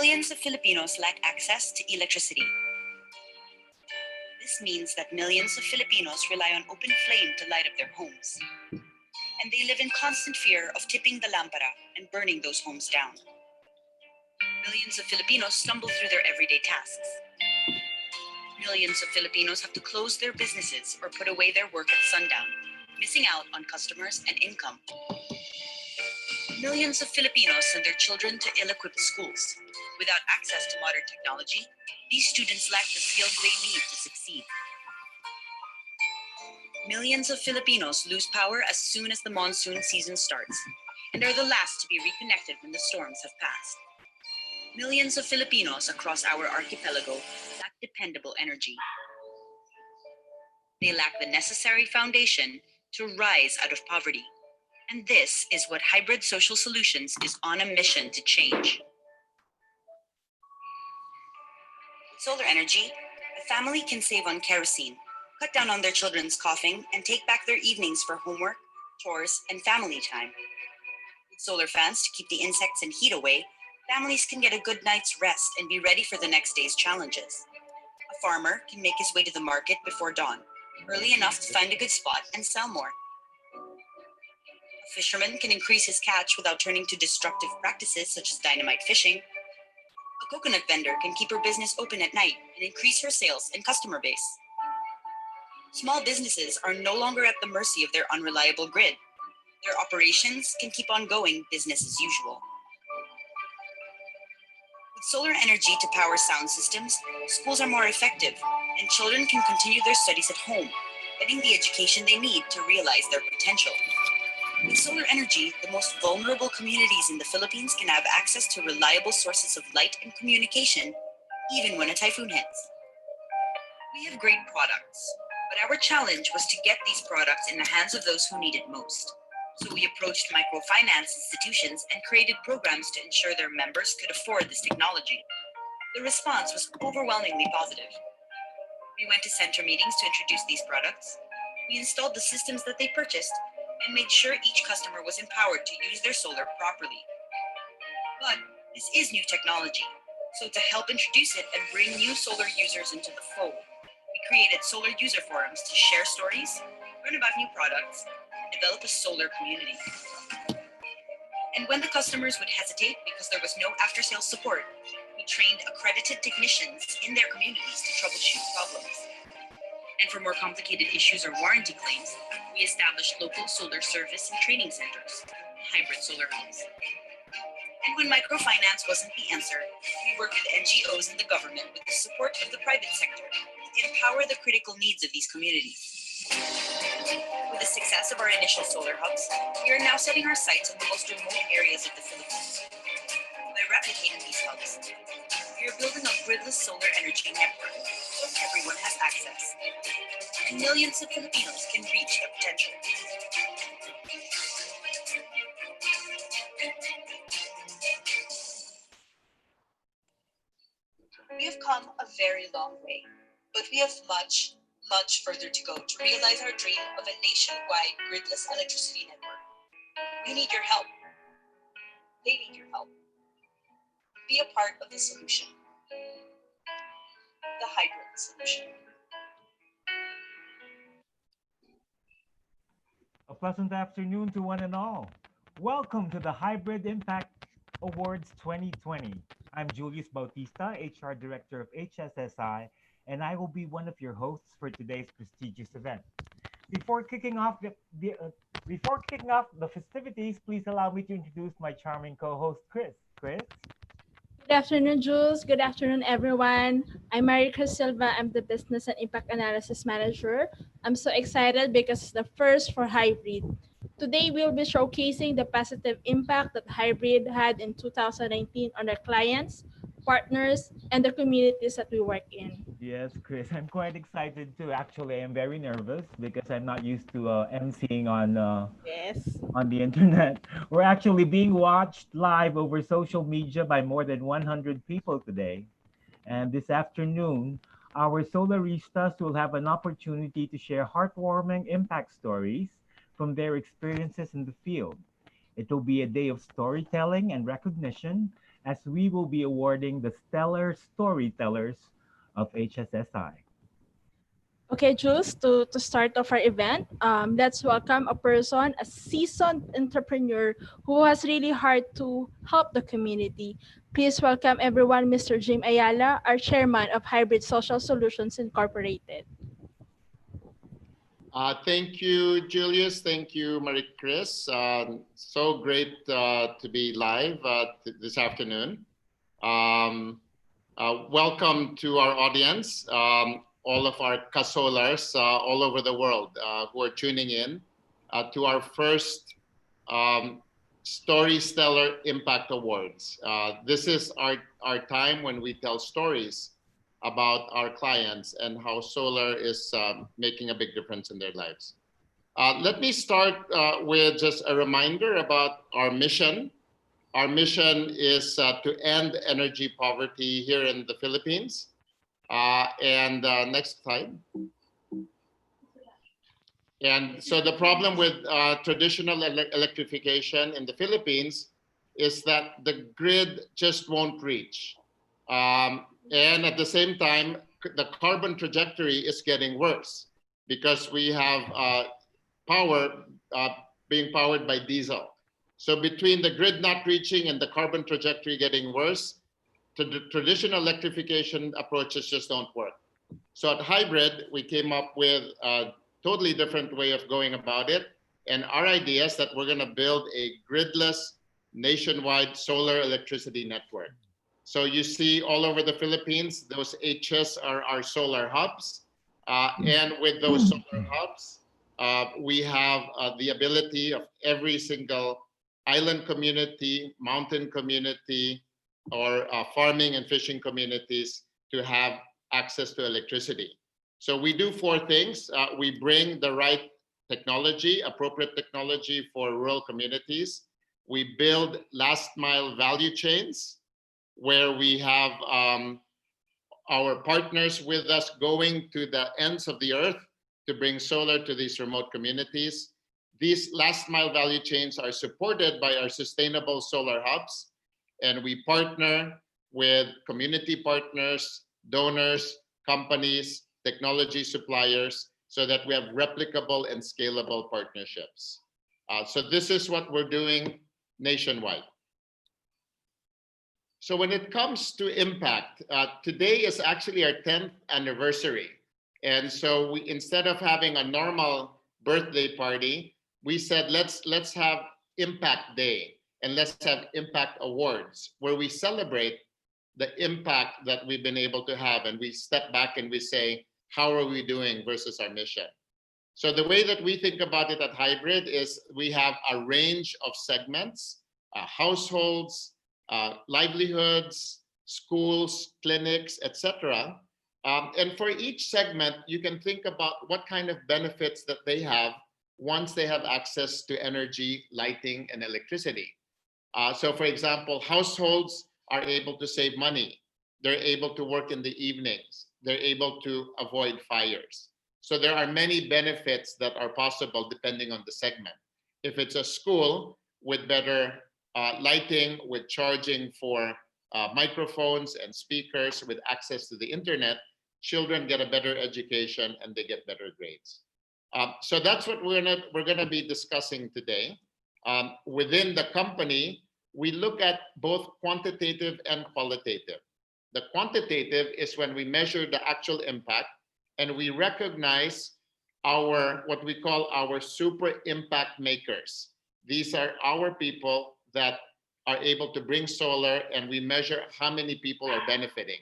Millions of Filipinos lack access to electricity. This means that millions of Filipinos rely on open flame to light up their homes. And they live in constant fear of tipping the lampara and burning those homes down. Millions of Filipinos stumble through their everyday tasks. Millions of Filipinos have to close their businesses or put away their work at sundown, missing out on customers and income. Millions of Filipinos send their children to ill-equipped schools. Without access to modern technology, these students lack the skills they need to succeed. Millions of Filipinos lose power as soon as the monsoon season starts and are the last to be reconnected when the storms have passed. Millions of Filipinos across our archipelago lack dependable energy. They lack the necessary foundation to rise out of poverty. And this is what Hybrid Social Solutions is on a mission to change. With solar energy, a family can save on kerosene, cut down on their children's coughing, and take back their evenings for homework, chores, and family time. With solar fans to keep the insects and heat away, families can get a good night's rest and be ready for the next day's challenges. A farmer can make his way to the market before dawn, early enough to find a good spot and sell more. A fisherman can increase his catch without turning to destructive practices such as dynamite fishing. A coconut vendor can keep her business open at night and increase her sales and customer base. Small businesses are no longer at the mercy of their unreliable grid. Their operations can keep on going business as usual. With solar energy to power sound systems, schools are more effective, and children can continue their studies at home, getting the education they need to realize their potential. With solar energy, the most vulnerable communities in the Philippines can have access to reliable sources of light and communication, even when a typhoon hits. We have great products, but our challenge was to get these products in the hands of those who need it most. So we approached microfinance institutions and created programs to ensure their members could afford this technology. The response was overwhelmingly positive. We went to center meetings to introduce these products. We installed the systems that they purchased and made sure each customer was empowered to use their solar properly. But this is new technology, so to help introduce it and bring new solar users into the fold, we created solar user forums to share stories, learn about new products, and develop a solar community. And when the customers would hesitate because there was no after-sales support, we trained accredited technicians in their communities to troubleshoot problems. And for more complicated issues or warranty claims, we established local solar service and training centers, hybrid solar homes. And when microfinance wasn't the answer, we worked with NGOs and the government with the support of the private sector to empower the critical needs of these communities. With the success of our initial solar hubs, we are now setting our sights on the most remote areas of the Philippines. By replicating these hubs, we are building a gridless solar energy network so everyone has access, and millions of Filipinos can reach their potential. We have come a very long way, but we have much further to go to realize our dream of a nationwide gridless electricity network. We need your help. They need your help. Be a part of the solution. The hybrid solution. A pleasant afternoon to one and all. Welcome to the Hybrid Impact Awards 2020. I'm Julius Bautista, HR Director of HSSI, and I will be one of your hosts for today's prestigious event. Before kicking off the festivities, please allow me to introduce my charming co-host, Chris. Chris? Good afternoon, Jules. Good afternoon, everyone. I'm Marika Silva. I'm the Business and Impact Analysis Manager. I'm so excited because it's the first for Hybrid. Today, we'll be showcasing the positive impact that Hybrid had in 2019 on our clients, partners, and the communities that we work in. Yes, Chris, I'm quite excited too. Actually, I'm very nervous because I'm not used to emceeing Yes. on the internet. We're actually being watched live over social media by more than 100 people today. And this afternoon, our solaristas will have an opportunity to share heartwarming impact stories from their experiences in the field. It will be a day of storytelling and recognition as we will be awarding the Stellar Storytellers of HSSI. Okay, Jules, to start off our event, let's welcome a person, a seasoned entrepreneur who has really hard to help the community. Please welcome everyone, Mr. Jim Ayala, our chairman of Hybrid Social Solutions Incorporated. Thank you, Julius. Thank you, Marie Chris. So great to be live this afternoon. Welcome to our audience, all of our casolars all over the world who are tuning in to our first StoryStellar Impact Awards. This is our time when we tell stories about our clients and how solar is making a big difference in their lives. Let me start with just a reminder about our mission. Our mission is to end energy poverty here in the Philippines. Next slide. And so the problem with traditional electrification in the Philippines is that the grid just won't reach. And at the same time, the carbon trajectory is getting worse because we have power being powered by diesel. So between the grid not reaching and the carbon trajectory getting worse, the traditional electrification approaches just don't work. So at Hybrid, we came up with a totally different way of going about it. And our idea is that we're going to build a gridless nationwide solar electricity network. So you see all over the Philippines, those H's are our solar hubs. And with those solar hubs, we have the ability of every single island community, mountain community, or farming and fishing communities to have access to electricity. So we do four things. We bring the right technology, appropriate technology for rural communities. We build last mile value chains where we have our partners with us going to the ends of the earth to bring solar to these remote communities. These last mile value chains are supported by our sustainable solar hubs, and we partner with community partners, donors, companies, technology suppliers, so that we have replicable and scalable partnerships. So this is what we're doing nationwide. So when it comes to impact, today is actually our 10th anniversary. And so we, instead of having a normal birthday party, we said, let's have Impact Day and let's have Impact Awards, where we celebrate the impact that we've been able to have. And we step back and we say, how are we doing versus our mission? So the way that we think about it at Hybrid is we have a range of segments, households, livelihoods, schools, clinics, etc. And for each segment, you can think about what kind of benefits that they have once they have access to energy, lighting, and electricity. So for example, households are able to save money. They're able to work in the evenings. They're able to avoid fires. So there are many benefits that are possible depending on the segment. If it's a school with better lighting, with charging for microphones and speakers, with access to the internet, children get a better education and they get better grades. So that's what we're gonna be discussing today. Within the company, we look at both quantitative and qualitative. The quantitative is when we measure the actual impact and we recognize our, what we call our super impact makers. These are our people that are able to bring solar, and we measure how many people are benefiting.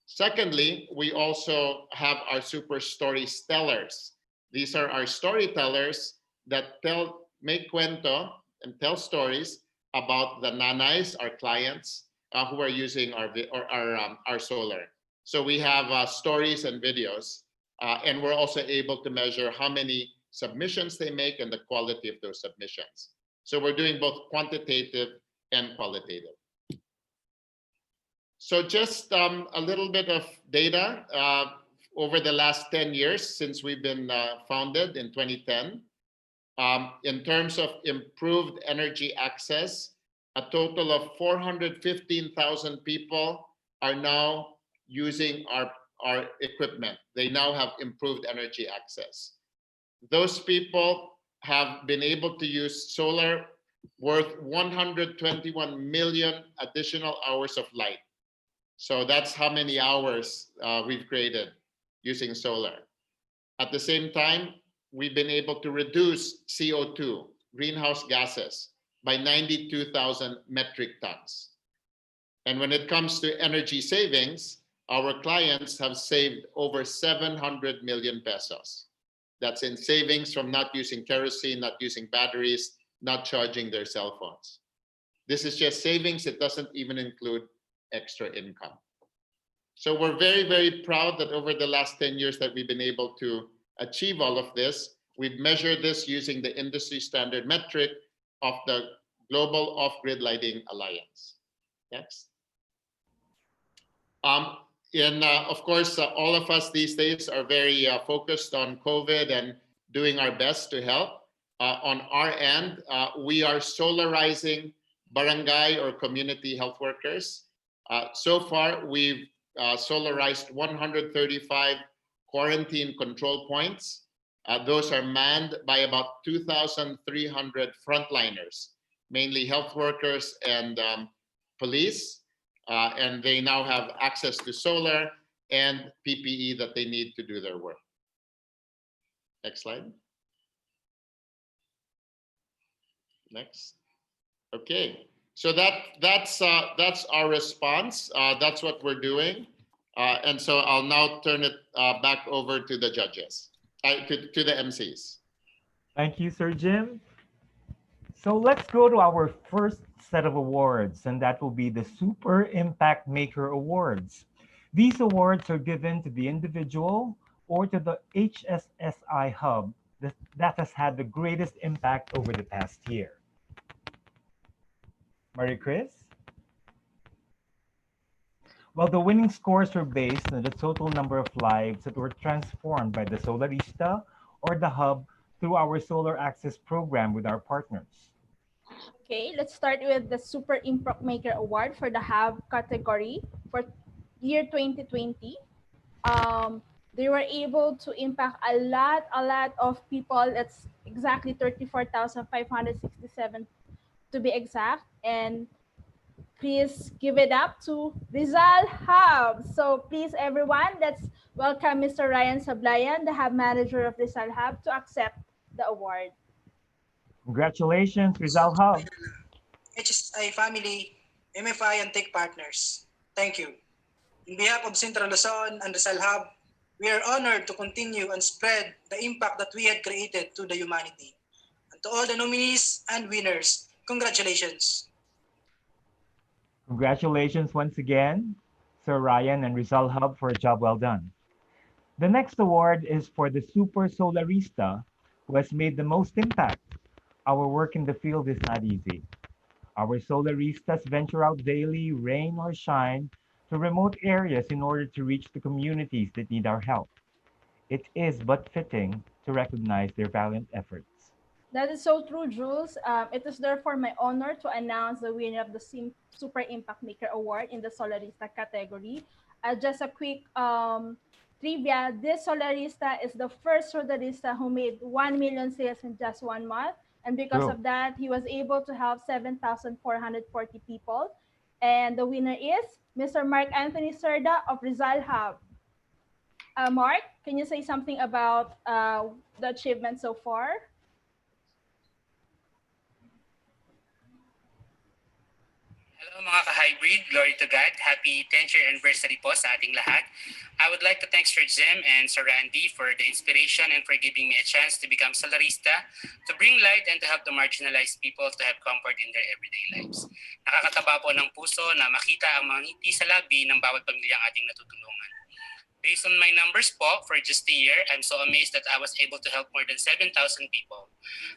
Secondly, we also have our super storystellars. These are our storytellers that make cuento and tell stories about the nanays, our clients, who are using our solar. So we have stories and videos, and we're also able to measure how many submissions they make and the quality of those submissions. So we're doing both quantitative and qualitative. So just a little bit of data over the last 10 years since we've been founded in 2010. In terms of improved energy access, a total of 415,000 people are now using our equipment. They now have improved energy access. Those people have been able to use solar worth 121 million additional hours of light. So that's how many hours we've created using solar. At the same time, we've been able to reduce CO2, greenhouse gases, by 92,000 metric tons. And when it comes to energy savings, our clients have saved over 700 million pesos. That's in savings from not using kerosene, not using batteries, not charging their cell phones. This is just savings. It doesn't even include extra income. So we're very, very proud that over the last 10 years that we've been able to achieve all of this. We've measured this using the industry standard metric of the Global Off-Grid Lighting Alliance. Next. Of course, all of us these days are very focused on COVID and doing our best to help. On our end, we are solarizing barangay or community health workers. So far, we've solarized 135 quarantine control points. Those are manned by about 2,300 frontliners, mainly health workers and police. And they now have access to solar and PPE that they need to do their work. Next slide. Next. Okay, so that's our response. That's what we're doing. And so I'll now turn it back over to the judges, to the MCs. Thank you, Sir Jim. So let's go to our first set of awards, and that will be the Super Impact Maker Awards. These awards are given to the individual or to the HSSI hub that has had the greatest impact over the past year. Marie Chris? Well, the winning scores were based on the total number of lives that were transformed by the Solarista or the hub through our Solar Access program with our partners. Okay, let's start with the Super Impact Maker Award for the hub category for year 2020. They were able to impact a lot of people. That's exactly 34,567 to be exact. And please give it up to Rizal Hub. So please, everyone, let's welcome Mr. Ryan Sablayan, the hub manager of Rizal Hub, to accept the award. Congratulations, Rizal Hub. HSI family, MFI and tech partners, thank you. On behalf of Central Luzon and Rizal Hub, we are honored to continue and spread the impact that we had created to the humanity. And to all the nominees and winners, congratulations. Congratulations once again, Sir Ryan and Rizal Hub, for a job well done. The next award is for the Super Solarista, who has made the most impact. Our work in the field is not easy. Our Solaristas venture out daily, rain or shine, to remote areas in order to reach the communities that need our help. It is but fitting to recognize their valiant efforts. That is so true, Jules. It is therefore my honor to announce the winner of the Super Impact Maker Award in the Solarista category. Just a quick trivia, this Solarista is the first Solarista who made 1 million sales in just 1 month. And because of that, he was able to help 7,440 people. And the winner is Mr. Mark Anthony Serda of Rizal Hub. Mark, can you say something about the achievement so far? Hello mga ka-hybrid, glory to God. Happy 10th year anniversary po sa ating lahat. I would like to thank Sir Jim and Sir Randy for the inspiration and for giving me a chance to become Solarista, to bring light and to help the marginalized people to have comfort in their everyday lives. Nakakataba po ng puso na makita ang mga ngiti sa labi ng bawat pamilyang ating natutulungan. Based on my numbers po, for just a year, I'm so amazed that I was able to help more than 7,000 people.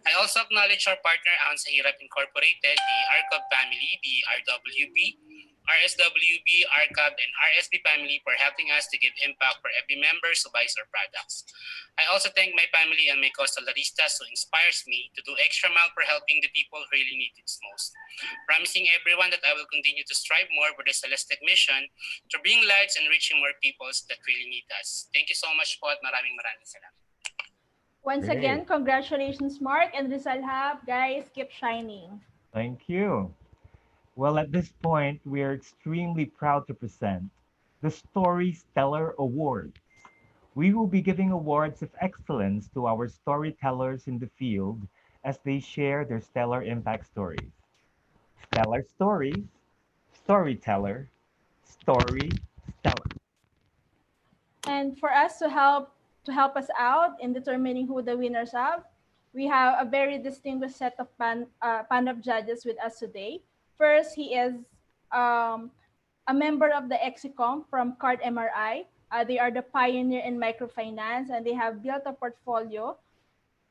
I also acknowledge our partner, Ahon sa Hirap Incorporated, the RCOB family, the RWP, RSWB, RCAB, and RSB family for helping us to give impact for every member who buys our products. I also thank my family and my co-solaristas who inspires me to do extra mile for helping the people who really need it most. Promising everyone that I will continue to strive more with the celestial mission to bring lights and reaching more people that really need us. Thank you so much po at maraming salamat. Once Great. again, congratulations, Mark and Rizal Hub. Guys, keep shining. Thank you. Well, at this point, we are extremely proud to present the StoryStellar Awards. We will be giving awards of excellence to our storytellers in the field as they share their stellar impact stories. Stellar stories, storyteller, StoryStellar. And for us to help us out in determining who the winners are, we have a very distinguished set of panel of judges with us today. First, he is a member of the Exicom from Card MRI. They are the pioneer in microfinance, and they have built a portfolio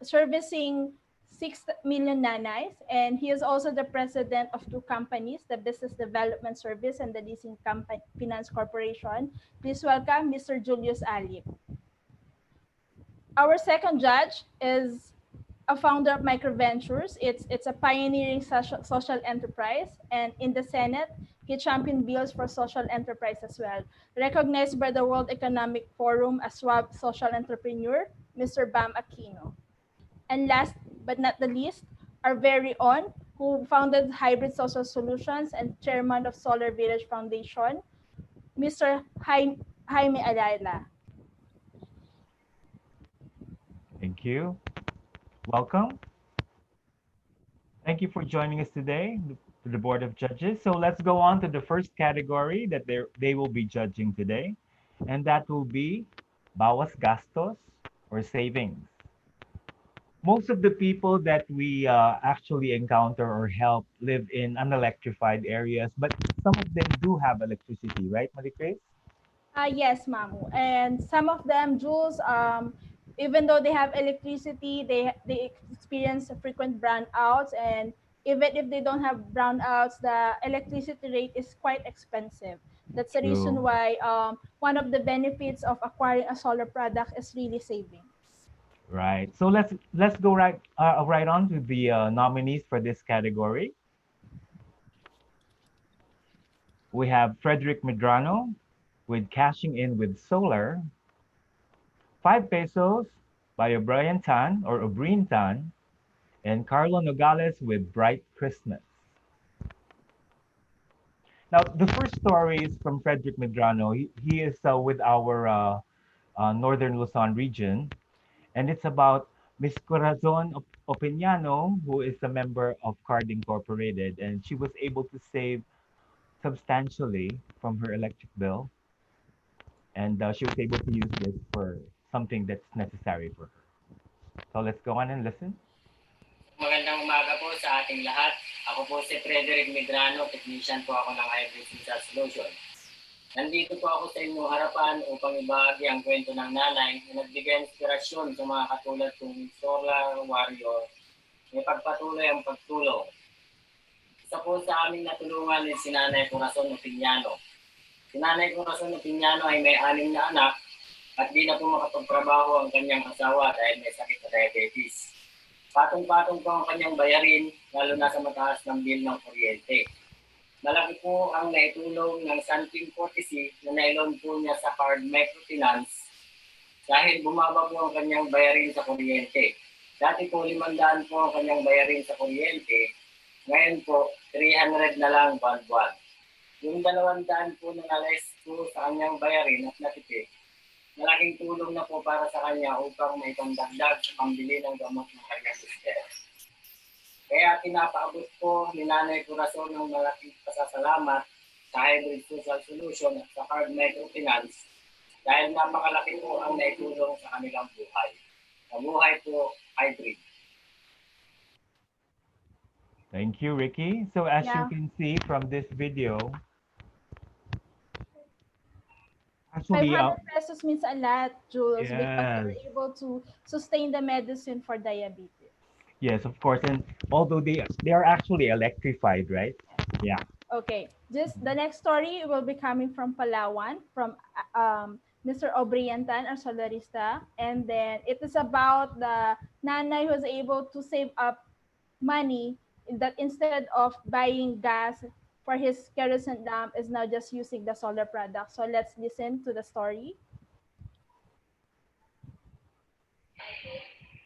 servicing 6 million nanays. And he is also the president of two companies, the Business Development Service and the Leasing Company Finance Corporation. Please welcome Mr. Julius Alip. Our second judge is a founder of Microventures. It's a pioneering social enterprise, and in the Senate, he championed bills for social enterprise as well. Recognized by the World Economic Forum as SWAB social entrepreneur, Mr. Bam Aquino. And last but not the least, our very own, who founded Hybrid Social Solutions and chairman of Solar Village Foundation, Mr. Jaime Ayala. Thank you. Welcome. Thank you for joining us today to the Board of Judges. So let's go on to the first category that they will be judging today, and that will be bawas gastos or savings. Most of the people that we actually encounter or help live in unelectrified areas, but some of them do have electricity, right, Maricruz? Yes, Mamu. And some of them, Jules, even though they have electricity, they experience frequent brownouts. And even if they don't have brownouts, the electricity rate is quite expensive. That's the reason True. why one of the benefits of acquiring a solar product is really saving. Right. So let's go right on to the nominees for this category. We have Frederick Medrano with Cashing In with Solar, 5 pesos by O'Brien Tan or O'Brien Tan, and Carlo Nogales with Bright Christmas. Now, the first story is from Frederick Medrano. He is with our Northern Luzon region, and it's about Miss Corazon Opiniano, who is a member of Card Incorporated, and she was able to save substantially from her electric bill, and she was able to use this for something that's necessary for her. So let's go on and listen. Magandang umaga po sa ating lahat. Ako po si Frederick Medrano, technician po ako ng Hybrid Social Solution. Nandito po ako sa inyong harapan upang ibahagi ang kwento ng nanay na nagbigay inspirasyon sa mga katulad kong solar warrior. May pagpatuloy ang pagtulong. Isa po sa aming natulungan ay si Nanay Corazon Opiniano. Si Nanay Corazon Opiniano ay may 6 na anak at di na po makapagtrabaho ang kanyang asawa dahil may sakit na diabetes. Patong-patong po ang kanyang bayarin, lalo na sa mataas ng bill ng kuryente. Malaki po ang naitulong ng Santing Courtesy na nailon po niya sa Card Microfinance dahil bumaba po ang kanyang bayarin sa kuryente. Dati po 500 po ang kanyang bayarin sa kuryente, ngayon po 300 na lang buwan-buwan. Yung 200 po na nalis po sa kanyang bayarin at natipid, malaking tulong na po para sa kanya upang may pandagdag sa pambili ng gamot ng kanyang sister. Kaya pinapaabot po ni Nanay Corazon ng malaking pasasalamat sa Hybrid Social Solution at sa Card Microfinance dahil napakalaki po ang naitulong sa kanilang buhay. Mabuhay po, Hybrid. Thank you, Ricky. So as you Yeah. can see from this video, actually, 500 pesos means a lot, Jules, because Yes. you're able to sustain the medicine for diabetes. yes, of course, and although they are actually electrified, right? Yeah. Okay, just the next story will be coming from Palawan, from Mr. Obrientan, our solarista. And then it is about the nanay who was able to save up money that instead of buying gas for his kerosene lamp is now just using the solar product. So let's listen to the story.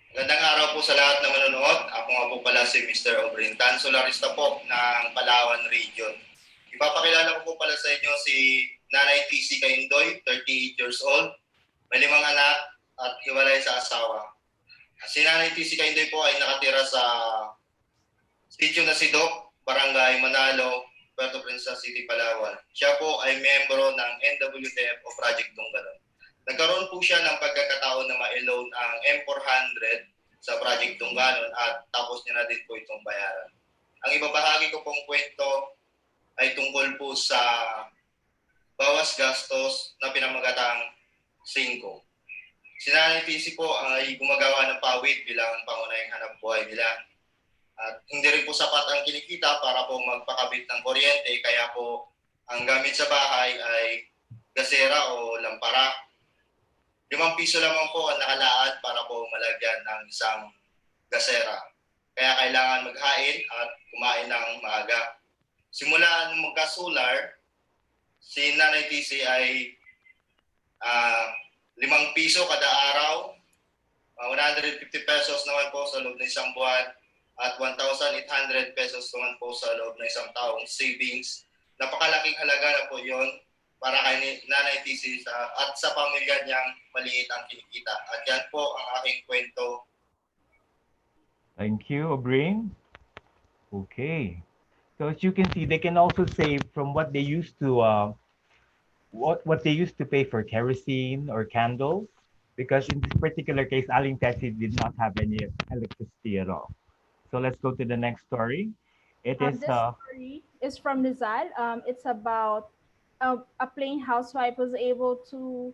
Magandang araw po sa lahat na manonood. Ako nga po pala si Mr. Obrintan, solarista po ng Palawan Region. Ipapakilala ko po pala sa inyo si Nanay TC Kaindoy, 38 years old, may 5 anak at hiwalay sa asawa. Si Nanay TC Kaindoy po ay nakatira sa sitio na Sidok, Barangay Manalo, Puerto Princesa City, Palawan. Siya po ay membro ng NWTF o Project Dungganon. Nagkaroon po siya ng pagkakataon na ma-loan ang M400 sa Project Dungganon at tapos niya na din po itong bayaran. Ang ibabahagi ko pong kwento ay tungkol po sa bawas gastos na pinamagatang 5. Si Nanay TC po ay gumagawa ng pawid bilang pangunahing hanap buhay nila. At hindi rin po sapat ang kinikita para po magpakabit ng kuryente, kaya po ang gamit sa bahay ay gasera o lampara. 5 piso lamang po ang nakalaan para po malagyan ng isang gasera. Kaya kailangan maghain at kumain ng maaga. Simula nung magka-solar, si Nanay TC ay 5 piso kada araw, 150 pesos naman po sa loob ng isang buwan, at 1,800 pesos naman po sa loob ng isang taong savings. Napakalaking halaga na po yon para kay Nanay TC at sa pamilya niyang maliit ang kinikita. At yan po ang aking kwento. Thank you, Obring. Okay. So as you can see, they can also save from what they used to what they used to pay for kerosene or candles, because in this particular case, Aling Tessie did not have any electricity at all. So let's go to the next story. It is This story is from Rizal. It's about a plain housewife was able to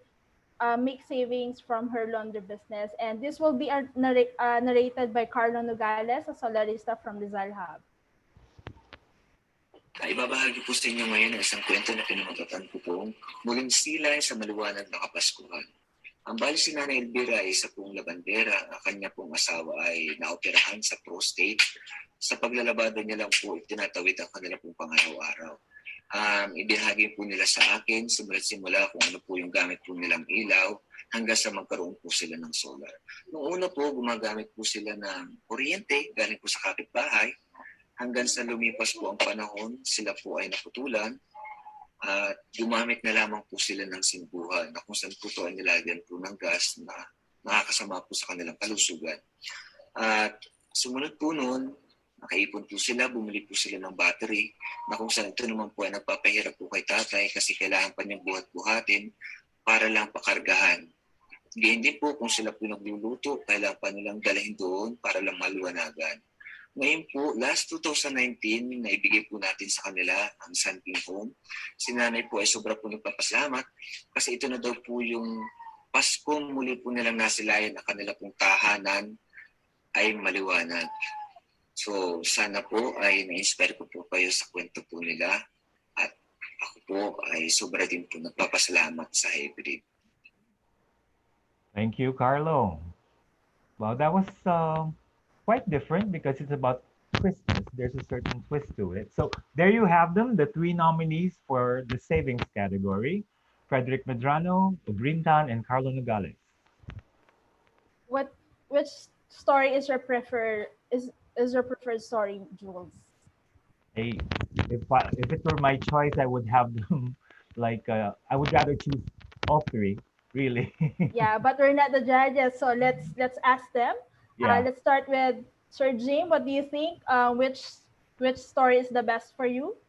make savings from her laundry business. And this will be narrated by Carlo Nogales, a solarista from Rizal Hub. Ibabahagi po sa inyo ngayon ang isang kwento na pinamagatan ko pong muling silay sa maliwanag na Kapaskuhan. Ang bali si Nanay Elvira ay isa pong labandera. Ang kanya pong asawa ay naoperahan sa prostate. Sa paglalabada niya lang po, tinatawid ang kanila pong pangaraw-araw. Ibinahagi po nila sa akin, simula kung ano po yung gamit po nilang ilaw, hanggang sa magkaroon po sila ng solar. Noong una po, gumagamit po sila ng kuryente, galing po sa kapitbahay, hanggang sa lumipas po ang panahon, sila po ay naputulan, at gumamit na lamang po sila ng simbuhan na kung saan po ito ay nilagyan po ng gas na nakakasama po sa kanilang kalusugan. At sumunod po noon, nakaipon po sila, bumili po sila ng battery na kung saan ito naman po ay nagpapahirap po kay tatay kasi kailangan pa niyang buhat-buhatin para lang pakargahan. Ganyan din po kung sila po nagluluto, kailangan pa nilang dalahin doon para lang maluwanagan. Ngayon po, last 2019, naibigay po natin sa kanila ang Sunbeam Home. Si Nanay po ay sobra po nagpapasalamat kasi ito na daw po yung Pasko muli po nilang nasilayan ang kanila pong tahanan ay maliwanag. So sana po ay na-inspire ko po kayo sa kwento po nila at ako po ay sobra din po nagpapasalamat sa hybrid. Thank you, Carlo. Well, that was quite different because it's about Christmas. There's a certain twist to it. So there you have them, the 3 nominees for the savings category: Frederick Medrano, Obrintan, and Carlo Nogales. Which story is your preferred story, Jules? Hey, if it were my choice, I would have them like I would rather choose all 3, really. Yeah, but we're not the judges, so let's ask them. Yeah. Let's start with Sir Jim. What do you think? Which story is the best for you?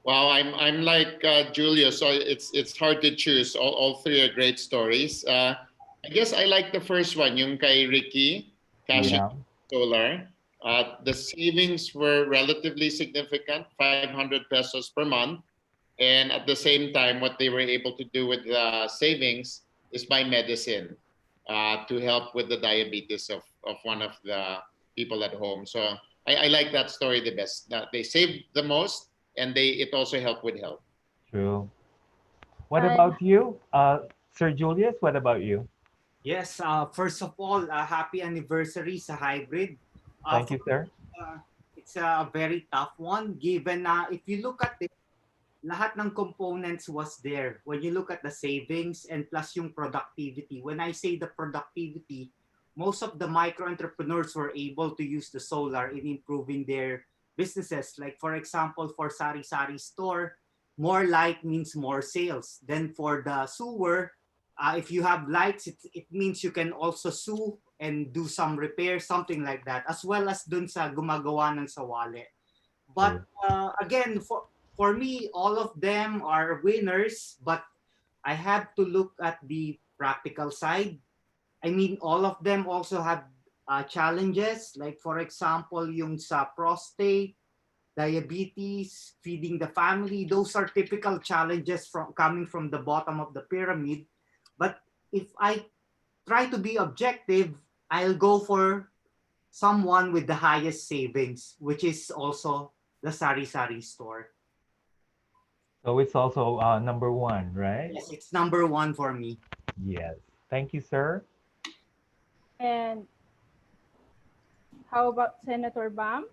Well, I'm like Julius, so it's hard to choose. All 3 are great stories. I guess I like the first one, yung kay Ricky, cashing solar. The savings were relatively significant, 500 pesos per month. And at the same time, what they were able to do with the savings is buy medicine to help with the diabetes of one of the people at home. So I like that story the best. They saved the most and it also helped with health. True. What And about you, Sir Julius? What about you? Yes, first of all, happy anniversary sa hybrid. Thank you, sir. Uh, it's a very tough one given na if you look at it, lahat ng components was there. When you look at the savings and plus yung productivity. When I say the productivity, most of the micro entrepreneurs were able to use the solar in improving their businesses. Like for example, for sari-sari store, more light means more sales. Then for the sewer, if you have lights, it means you can also sew and do some repair, something like that, as well as dun sa gumagawa ng sawali. But again, for me, all of them are winners, but I have to look at the practical side. I mean, all of them also have challenges, like for example, yung sa prostate, diabetes, feeding the family. Those are typical challenges coming from the bottom of the pyramid. But if I try to be objective, I'll go for someone with the highest savings, which is also the sari-sari store. So it's also number one, right? Yes, it's number one for me. Yes. Thank you, sir. and how about Senator Bam?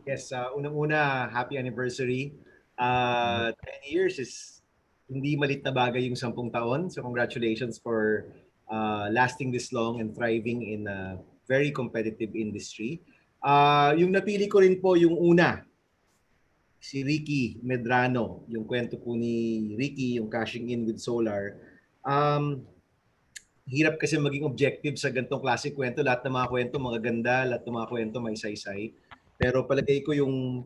Yes, unang-una, happy anniversary. 10 years is hindi malit na bagay yung 10 taon. So congratulations for lasting this long and thriving in a very competitive industry. Yung napili ko rin po yung una, si Ricky Medrano. Yung kwento po ni Ricky, yung cashing in with solar. Hirap kasi maging objective sa ganitong klase kwento. Lahat ng mga kwento magaganda, lahat ng mga kwento may saysay. Pero palagay ko yung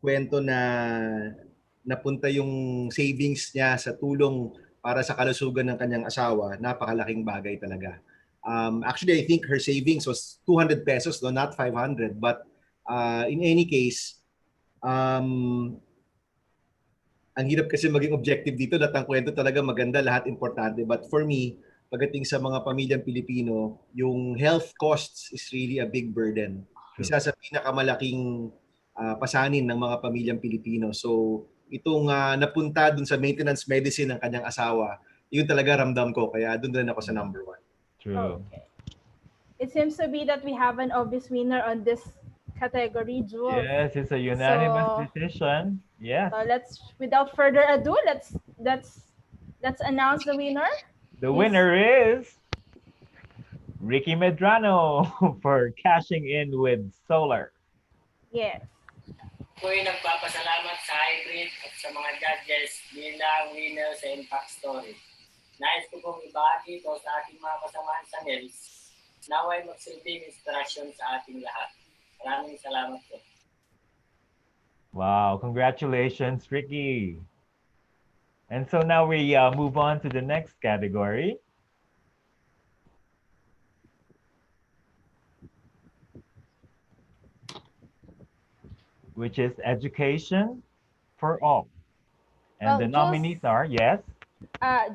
kwento na napunta yung savings niya sa tulong para sa kalusugan ng kanyang asawa, napakalaking bagay talaga. Actually, I think her savings was 200 pesos, no? Not 500. But in any case, ang hirap kasi maging objective dito. Lahat ng kwento talaga maganda, lahat importante. But for me, pagdating sa mga pamilyang Pilipino, yung health costs is really a big burden. Isa sa pinakamalaking pasanin ng mga pamilyang Pilipino. So itong napunta dun sa maintenance medicine ng kanyang asawa, yun talaga ramdam ko. Kaya dun rin ako sa number one. True. Okay. It seems to be that we have an obvious winner on this category, Jules. Yes, it's a unanimous decision. Yes. So without further ado, let's announce the winner. The winner is Ricky Medrano for cashing in with solar. Yes. Ako ay nagpapasalamat sa hybrid at sa mga judges bilang winner sa Impact Story. Nais ko pong ibahagi ito sa ating mga kasamahan sa NELS. Naway magsilbing inspirasyon sa ating lahat. Maraming salamat po. Wow, congratulations, Ricky. And so now we move on to the next category. Which is education for all. And Well, the nominees are, yes?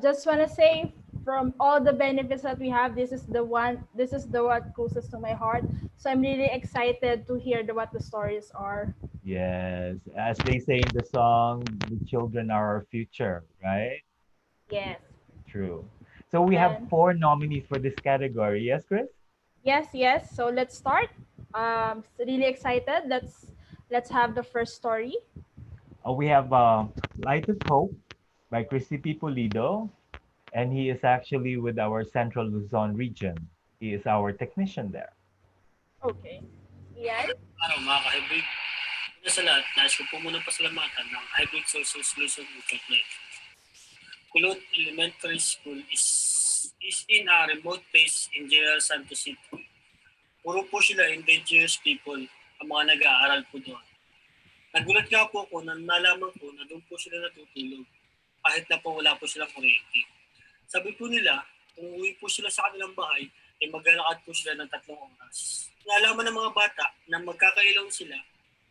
Just want to say, from all the benefits that we have, this is the one closest to my heart. So I'm really excited to hear what the stories are. Yes, as they say in the song, the children are our future, right? Yes. True. So we have And- 4 nominees for this category. Yes, Chris? Yes. So let's start. Really excited. Let's have the first story. We have Light of Hope by Christy P. Pulido, and he is actually with our Central Luzon region. He is our technician there. Okay. Ian? Araw mga ka-hybrid. Una sa lahat, nais ko po muna pasalamatan ng Hybrid Social Solution Incorporated. Kulot Elementary School is in a remote place in General Santos City. Puro po sila indigenous people ang mga nag-aaral po doon. Nagulat nga po ako na nalaman ko na doon po sila natutulog kahit na po wala po silang kuryente. Sabi po nila, kung uwi po sila sa kanilang bahay, ay maglalakad po sila ng 3 oras. Nalaman ng mga bata na magkakailaw sila,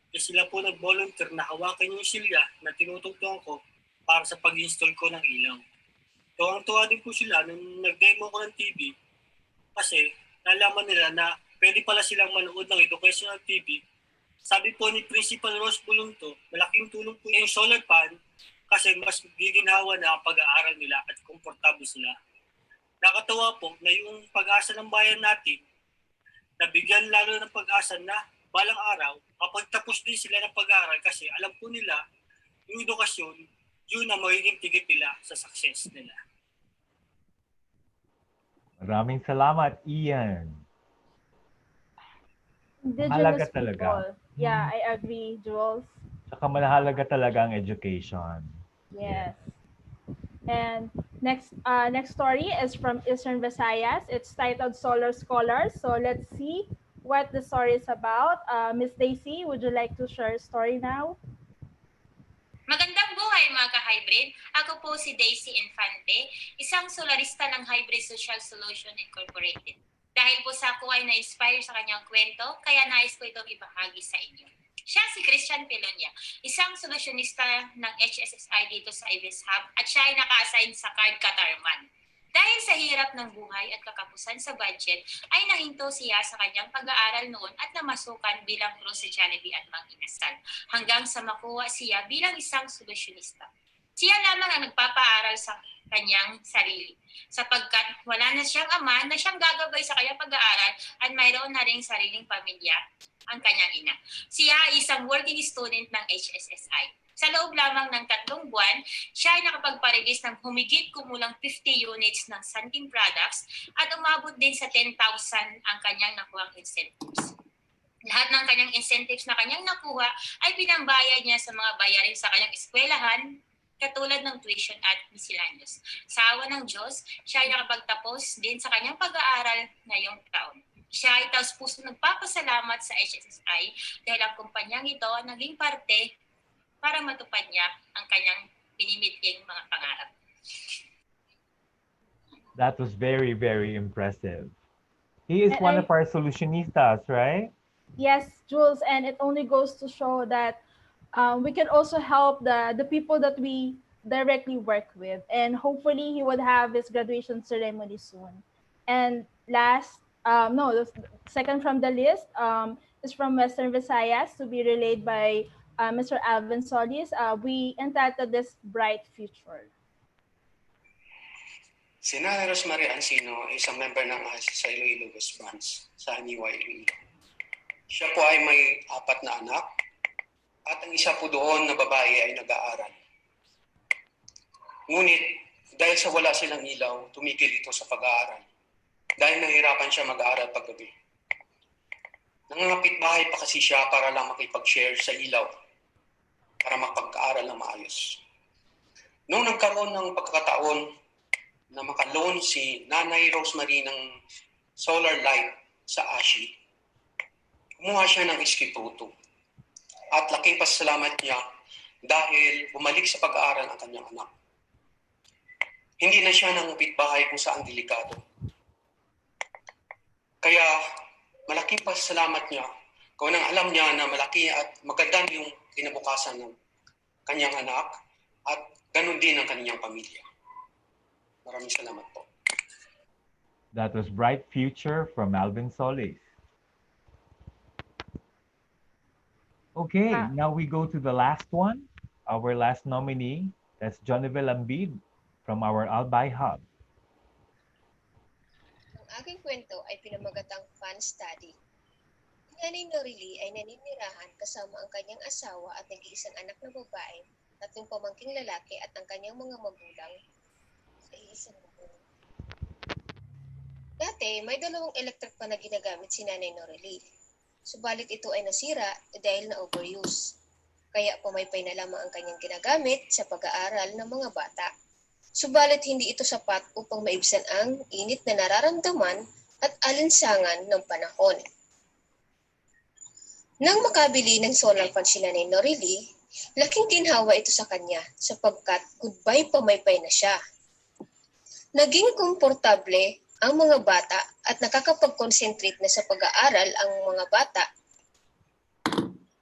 ay sila po nag-volunteer na hawakan yung silya na tinutugtong ko para sa pag-install ko ng ilaw. Tuwang-tuwa din po sila nung nag-demo ko ng TV kasi nalaman nila na pwede pala silang manood ng educational TV Sabi po ni Principal Rose Bulunto, malaking tulong po yung solar pan kasi mas giginhawa na ang pag-aaral nila at komportable sila. Nakatawa po na yung pag-asa ng bayan natin, nabigyan lalo ng pag-asa na balang araw, kapag tapos din sila ng pag-aaral kasi alam po nila yung edukasyon, yun ang magiging tigit nila sa success nila. Maraming salamat, Ian. Mahalaga Indigenous talaga. people. Yeah, I agree, Jules. Saka mahalaga talaga ang education. Yes. And next story is from Eastern Visayas. It's titled Solar Scholars. So let's see what the story is about. Miss Daisy, would you like to share a story now? Magandang buhay mga ka-hybrid. Ako po si Daisy Infante, isang solarista ng Hybrid Social Solution Incorporated. Dahil po sa ako ay na-inspire sa kanyang kwento, kaya nais ko itong ibahagi sa inyo. Siya si Christian Pilonia, isang solusyonista ng HSSI dito sa Ibis Hub at siya ay naka-assign sa Card Katarman. Dahil sa hirap ng buhay at kakapusan sa budget, ay nahinto siya sa kanyang pag-aaral noon at namasukan bilang guro sa Jollibee at Mang Inasal, hanggang sa makuha siya bilang isang solusyonista. Siya lamang ang nagpapaaral sa kanyang sarili, sapagkat wala na siyang ama na siyang gagabay sa kanyang pag-aaral at mayroon na ring sariling pamilya ang kanyang ina. Siya ay isang working student ng HSSI. Sa loob lamang ng 3 buwan, siya ay nakapagpa-release ng humigit kumulang 50 units ng Sunking products at umabot din sa 10,000 ang kanyang nakuhang incentives. Lahat ng kanyang incentives na kanyang nakuha ay pinambayad niya sa mga bayarin sa kanyang eskwelahan, katulad ng tuition at miscellaneous. Sa awa ng Diyos, siya ay nakapagtapos din sa kanyang pag-aaral ngayong taon. Siya ay taos-puso nagpapasalamat sa HSSI dahil ang kumpanyang ito naging parte para matupad niya ang kanyang pinimiting mga pangarap. That was very, very impressive. He is one of our solutionistas, right? Yes, Jules, and it only goes to show that we can also help the people that we directly work with, and hopefully he would have his graduation ceremony soon. And the second from the list is from Western Visayas, to be relayed by Mr. Alvin Solis. We entitled this Bright Future. Si Nanay Rosemary Ancino ay isang member ng HSSI Livelihood branch sa Aniwa, Iloilo. Siya po ay may 4 na anak at ang isa po doon na babae ay nag-aaral. Ngunit dahil sa wala silang ilaw, tumigil ito sa pag-aaral. Dahil nahirapan siya mag-aaral paggabi. Nangangapit bahay pa kasi siya para lang makipag-share sa ilaw para makapag-aaral na maayos. Noong nagkaroon ng pagkakataon na makaloan si Nanay Rosemary ng solar light sa ASHI, kumuha siya ng iskipruto. At laking pasalamat niya dahil bumalik sa pag-aaral ang kanyang anak. Hindi na siya nangupit bahay kung saan delikado. Kaya malaking pasalamat niya kung nang alam niya na malaki at magandang yung kinabukasan ng kanyang anak at ganun din ang kanyang pamilya. Maraming salamat po. That was Bright Future from Alvin Solis. Okay, now we go to the last one, our last nominee. That's Joneville Ambid from our Albay Hub. Ang aking kwento ay pinamagatang fun study. Nanay Norili ay naninirahan kasama ang kanyang asawa at nag-iisang anak na babae, 3 pamangking lalaki at ang kanyang mga magulang sa iisang magulang. Dati, may 2 electric pan na ginagamit si Nanay Norili. Subalit ito ay nasira dahil na overuse. Kaya pamaypay na lamang ang kanyang ginagamit sa pag-aaral ng mga bata. Subalit hindi ito sapat upang maibsan ang init na nararamdaman at alinsangan ng panahon. Nang makabili ng solar fan si Nanay Norili, laking ginhawa ito sa kanya sapagkat goodbye pamaypay na siya. Naging komportable ang mga bata at nakakapag-concentrate na sa pag-aaral ang mga bata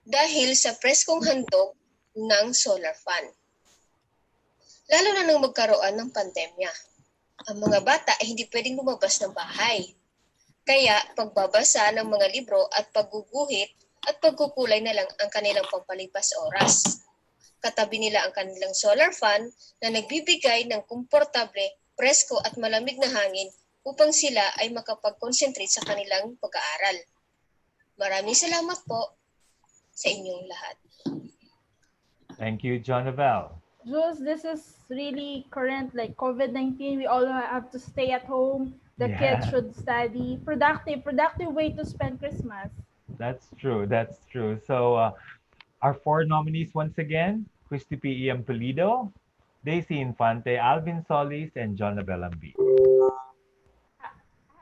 dahil sa preskong handog ng solar fan. Lalo na nang magkaroon ng pandemya. Ang mga bata ay hindi pwedeng lumabas ng bahay. Kaya pagbabasa ng mga libro at pagguguhit at pagkukulay na lang ang kanilang pampalipas oras. Katabi nila ang kanilang solar fan na nagbibigay ng komportable, presko at malamig na hangin upang sila ay makapag-concentrate sa kanilang pag-aaral. Maraming salamat po sa inyong lahat. Thank you, Jonabel. Jules, this is really current, like COVID-19. We all have to stay at home. The kids should study. Productive way to spend Christmas. That's true. That's true. So our 4 nominees once again, Christy P. Ian Pulido, Daisy Infante, Alvin Solis, and Jonabel Ambi.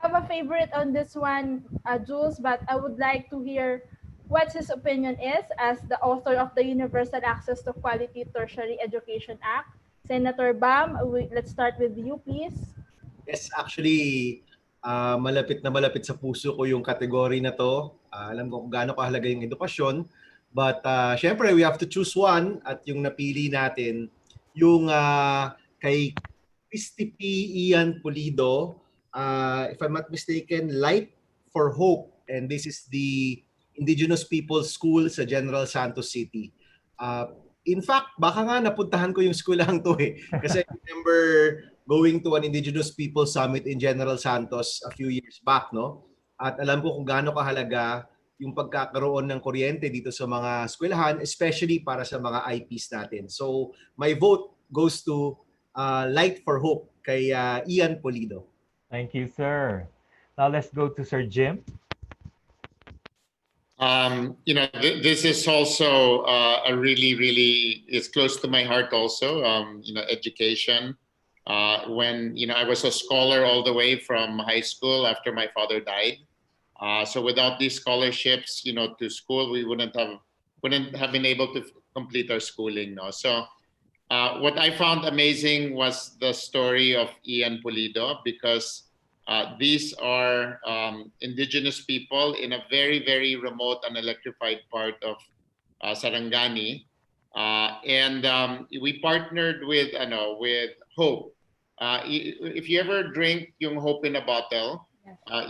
I have a favorite on this one, Jules, but I would like to hear what his opinion is as the author of the Universal Access to Quality Tertiary Education Act. Senator Bam, let's start with you, please. Yes, actually, malapit na malapit sa puso ko yung category na to. Alam ko kung gaano kahalaga yung edukasyon. But syempre, we have to choose one. At yung napili natin, yung kay Christy P. Ian Pulido, if I'm not mistaken, Light for Hope. And this is the Indigenous People's School sa General Santos City. In fact, baka nga napuntahan ko yung eskwelahan to eh. Kasi I remember going to an Indigenous People's Summit in General Santos a few years back, no? At alam ko kung gaano kahalaga yung pagkakaroon ng kuryente dito sa mga eskwelahan, especially para sa mga IPs natin. So, my vote goes to Light for Hope kay Ian Pulido. Thank you, sir. Now let's go to Sir Jim. This is also a really it's close to my heart also. Education. When I was a scholar all the way from high school after my father died. So without these scholarships, to school, we wouldn't have been able to complete our schooling. No. So what I found amazing was the story of Ian Pulido, because these are indigenous people in a very remote and electrified part of Sarangani, and we partnered with Hope. If you ever drink yung Hope in a bottle,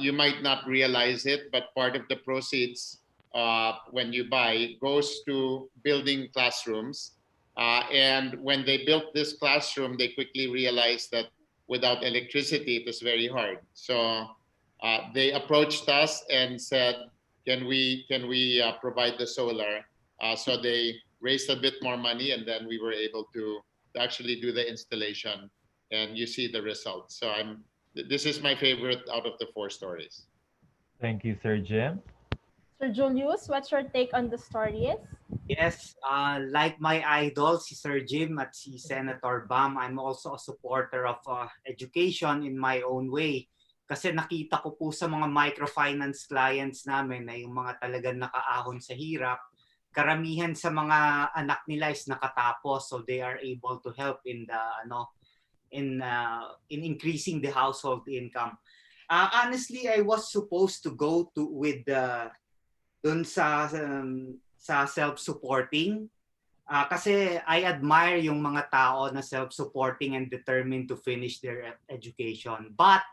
you might not realize it, but part of the proceeds when you buy goes to building classrooms. And when they built this classroom, they quickly realized that without electricity, it was very hard. So they approached us and said, can we provide the solar? So they raised a bit more money, and then we were able to actually do the installation, and you see the results. So this is my favorite out of the 4 stories. Thank you, Sir Jim. Sir Julius, what's your take on the stories? Yes, like my idol, si Sir Jim at si Senator Bam, I'm also a supporter of education in my own way. Kasi nakita ko po sa mga microfinance clients namin na yung mga talagang nakaahon sa hirap, karamihan sa mga anak nila is nakatapos, so they are able to help in the in increasing the household income. Honestly, I was supposed to go with dun sa self-supporting. Kasi I admire yung mga tao na self-supporting and determined to finish their education. But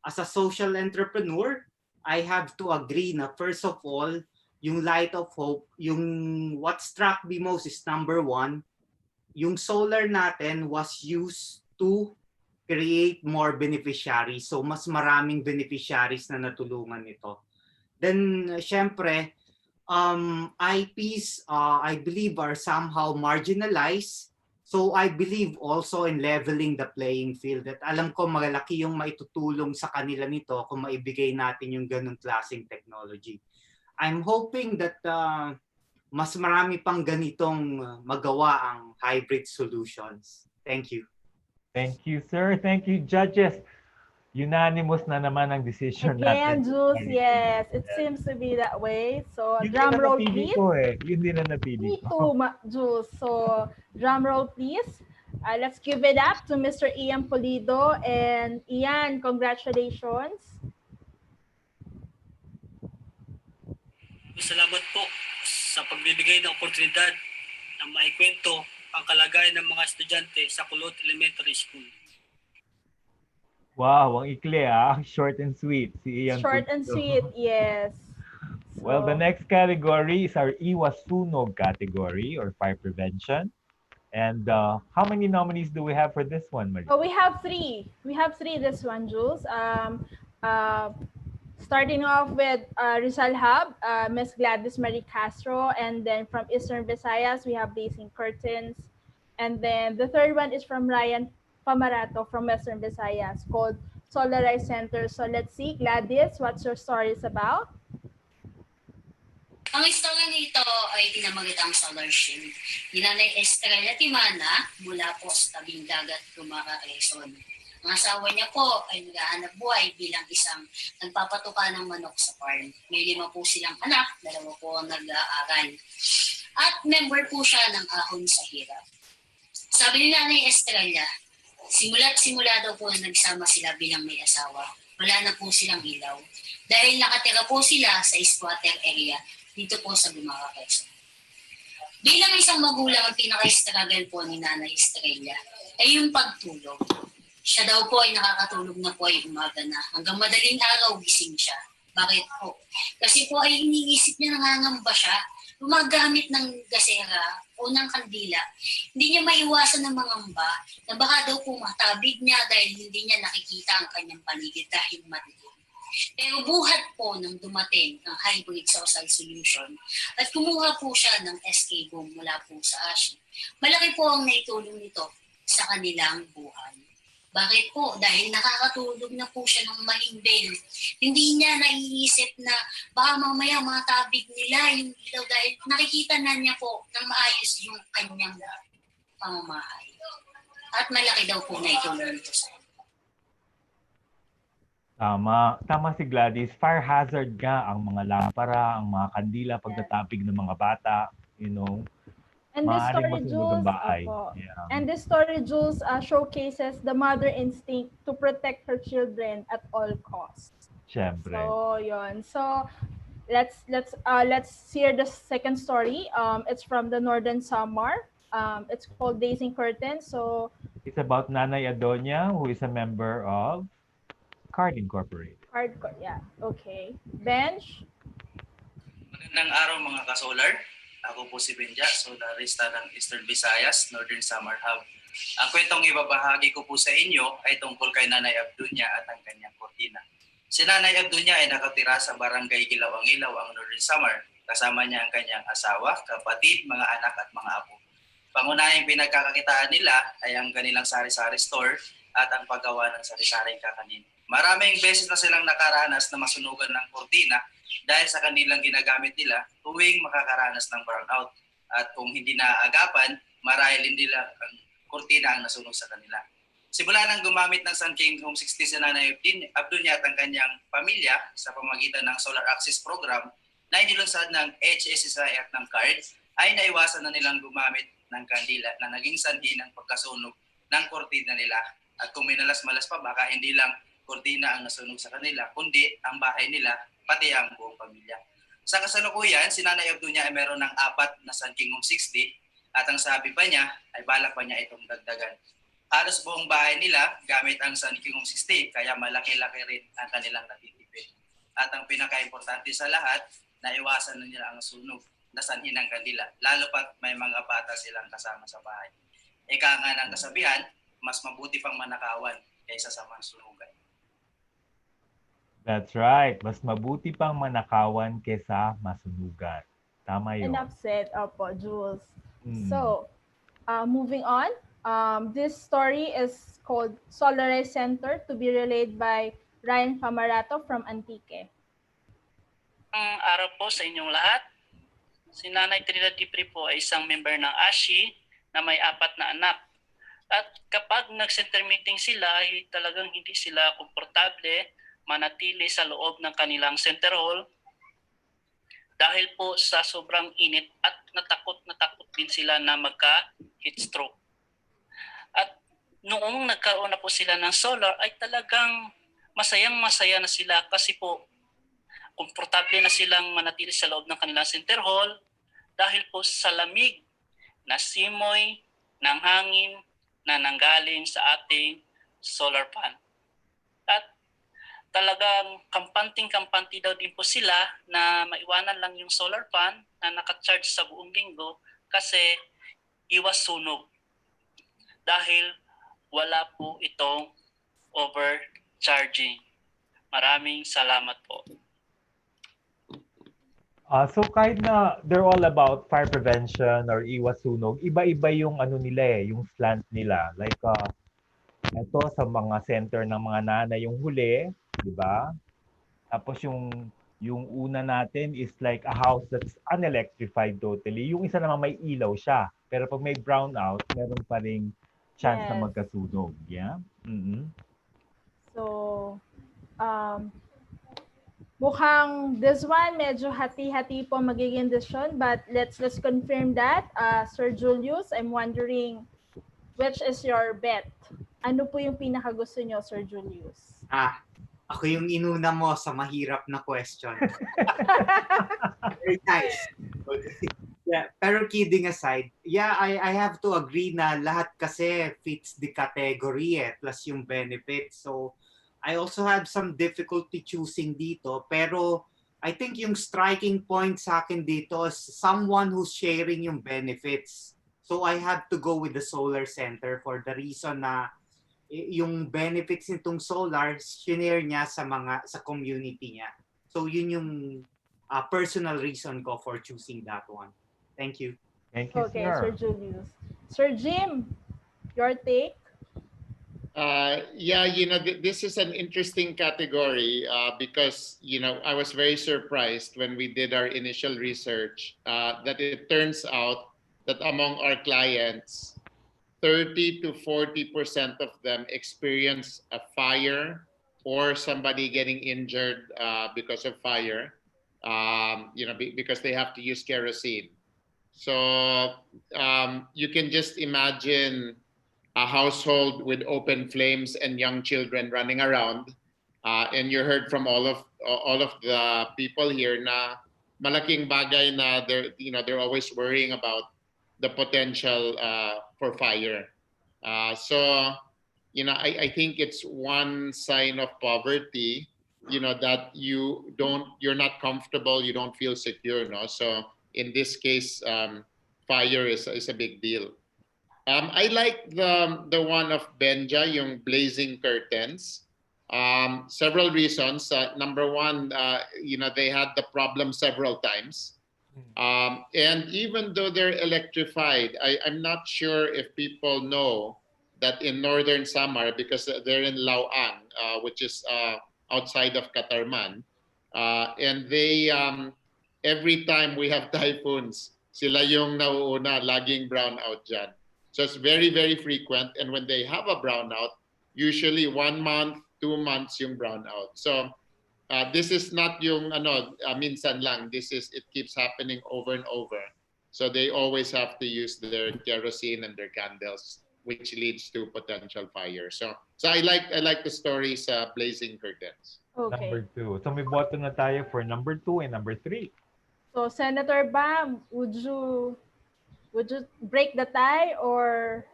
as a social entrepreneur, I have to agree na first of all, yung Light of Hope, yung what struck me most is number 1, yung solar natin was used to create more beneficiaries. So mas maraming beneficiaries na natulungan nito. Then, syempre, IPs, I believe, are somehow marginalized. So I believe also in leveling the playing field. At alam ko malaki yung maitutulong sa kanila nito kung maibigay natin yung ganung klaseng technology. I'm hoping that mas marami pang ganitong magawa ang hybrid solutions. Thank you. Thank you, sir. Thank you, judges. Unanimous na naman ang decision Again, natin. Jules, yes. It seems to be that way. So, Yun drum din roll, napili please. ko eh. Yun din ang napili Me ko. too, Jules. So, drum roll, please. Let's give it up to Mr. Ian Pulido. And Ian, congratulations. Salamat po sa pagbibigay ng oportunidad na maikwento ang kalagayan ng mga estudyante sa Kulot Elementary School. Wow, ang ikli ah. Short and sweet. Si Ian Short and Pulido. sweet, yes. Well, the next category is our Iwasunog category or fire prevention. And how many nominees do we have for this one, Marie? Oh, we have three. We have three this one, Jules. Starting off with Rizal Hub, Miss Gladys Marie Castro, and then from Eastern Visayas, we have Blazing Curtains. And then the third one is from Ryan Pamarato from Western Visayas called Solarized Center. So let's see, Gladys, what's your stories about? Ang istorya nito ay dinamagatang solar shield. Ninanay Estrella Timana mula po sa tabing dagat Lumara, Quezon. Ang asawa niya po ay naghahanap buhay bilang isang nagpapatuka ng manok sa farm. May 5 po silang anak, 2 po ang nag-aaral. At member po siya ng Ahon sa Hirap. Sabi ni Nanay Estrella, simula't simula daw po nagsama sila bilang may asawa. Wala na po silang ilaw. Dahil nakatira po sila sa squatter area dito po sa Lumara, Quezon. Bilang isang magulang, ang pinaka-struggle po ni Nanay Estrella ay yung pagtulog. Siya daw po ay nakakatulog na po ay umaga na. Hanggang madaling araw, gising siya. Bakit po? Kasi po ay iniisip niya nangangamba siya. Gumagamit ng gasera o ng kandila. Hindi niya maiwasan ng mangamba na baka daw po matabig niya dahil hindi niya nakikita ang kanyang paligid dahil madilim. Pero buhat po nang dumating ang hybrid social solution at kumuha po siya ng SK boom mula po sa ASHI. Malaki po ang naitulong nito sa kanilang buhay. Bakit po? Dahil nakakatulog na po siya ng mahimbing. Hindi niya naiisip na baka mamaya matabig nila yung ilaw dahil nakikita na niya po ng maayos yung kanyang pamamahay. At malaki daw po na itulong nito sa Tama si Gladys. Fire hazard nga ang mga lampara, ang mga kandila pagtatapig ng mga bata, you know. And this story, Jules, and this story, Jules, showcases the mother instinct to protect her children at all costs. Siyempre. So, yun. So, let's hear the second story. It's from the Northern Samar. It's called Blazing Curtains. So, it's about Nanay Adonia, who is a member of Card Incorporated. Yeah. Okay. Bench. Magandang araw mga ka-solar. Ako po si Benja, solarista ng Eastern Visayas, Northern Samar Hub. Ang kwentong ibabahagi ko po sa inyo ay tungkol kay Nanay Abdunya at ang kanyang kortina. Si Nanay Abdunya ay nakatira sa barangay Gilaw-Angilaw, ang Northern Samar. Kasama niya ang kanyang asawa, kapatid, mga anak at mga apo. Pangunahing pinagkakakitaan nila ay ang kanilang sari-sari store at ang paggawa ng sari-saring kakanin. Maraming beses na silang nakaranas na masunugan ng kortina dahil sa kanilang ginagamit nila tuwing makakaranas ng brownout. At kung hindi naaagapan, marahil hindi lang ang kortina ang nasunog sa kanila. Simula nang gumamit ng Sun King Home 60 si Nanay Abdunya at ang kanyang pamilya sa pamagitan ng Solar Access Program na inilunsad ng HSSI at ng CARD, ay naiwasan na nilang gumamit ng kandila na naging sanhi ng pagkasunog ng kortina nila. At kung may nalas-malas pa, baka hindi lang kortina ang nasunog sa kanila, kundi ang bahay nila, pati ang buong pamilya. Sa kasalukuyan, si Nanay Abdunya ay meron ng 4 na Sun King Home 60 at ang sabi pa niya ay balak pa niya itong dagdagan. Halos buong bahay nila gamit ang Sun King Home 60 kaya malaki-laki rin ang kanilang natitipid. At ang pinaka-importante sa lahat, naiwasan na nila ang sunog na sanhi ng kandila, lalo pat may mga bata silang kasama sa bahay. Ika nga ng kasabihan, mas mabuti pang manakawan kaysa sa mansunugan. That's right. Mas mabuti pang manakawan kesa masunugan. Tama yun. Enough said, Opo, Jules. So, moving on. This story is called Solarized Center to be relayed by Ryan Pamarato from Antique. Ang araw po sa inyong lahat. Si Nanay Trinidad Dipri po ay isang member ng ASHI na may 4 na anak. At kapag nag-center meeting sila, talagang hindi sila komportable manatili sa loob ng kanilang center hall dahil po sa sobrang init at natakot din sila na magka-heat stroke. At noong nagkaroon na po sila ng solar ay talagang masayang-masaya na sila kasi po komportable na silang manatili sa loob ng kanilang center hall dahil po sa lamig na simoy ng hangin na nanggaling sa ating solar pan. At talagang kampanting-kampanti daw din po sila na maiwanan lang yung solar fan na naka-charge sa buong linggo kasi iwas sunog. Dahil wala po itong overcharging. Maraming salamat po. So kahit na they're all about fire prevention or iwas sunog, iba-iba yung ano nila yung slant nila. Like ito sa mga center ng mga nanay yung huli, di ba? Tapos yung una natin is like a house that's unelectrified totally. Yung isa naman may ilaw siya. Pero pag may brownout, meron pa ring chance na Yes. magkasunog. Yeah? Mm-hmm. So, mukhang this one medyo hati-hati po magiging decision, but let's confirm that. Sir Julius, I'm wondering which is your bet? Ano po yung pinakagusto nyo, Sir Julius? Ako yung inuna mo sa mahirap na question. Very nice. Yeah, pero kidding aside, yeah, I have to agree na lahat kasi fits the category plus yung benefits. So, I also had some difficulty choosing dito, pero I think yung striking point sa akin dito is someone who's sharing yung benefits. So, I have to go with the solar center for the reason na yung benefits nitong solar share niya sa community niya. So, yun yung personal reason ko for choosing that one. Thank you. Thank you, Okay, Sir Julius. Sir Jim, your take? Yeah, this is an interesting category because, I was very surprised when we did our initial research that it turns out that among our clients, 30 to 40% of them experience a fire or somebody getting injured because of fire, because they have to use kerosene. So you can just imagine a household with open flames and young children running around, and you heard from all of the people here na malaking bagay na they're always worrying about the potential for fire. So I think it's one sign of poverty, that you're not comfortable, you don't feel secure, no? So in this case, fire is a big deal. I like the one of Benja, yung blazing curtains. Several reasons. Number one, they had the problem several times. And even though they're electrified, I'm not sure if people know that in northern Samar, because they're in Lauang, which is outside of Katarman, and they every time we have typhoons, sila yung nauuna, laging brownout dyan. So it's very, very frequent. And when they have a brownout, usually 1 month, 2 months yung brownout. So this is not yung minsan lang. It keeps happening over and over. So they always have to use their kerosene and their candles, which leads to potential fire. So I like the stories blazing curtains. Okay. Number 2. So may boto na tayo for number 2 and number 3. So Senator Bam, would you break the tie or?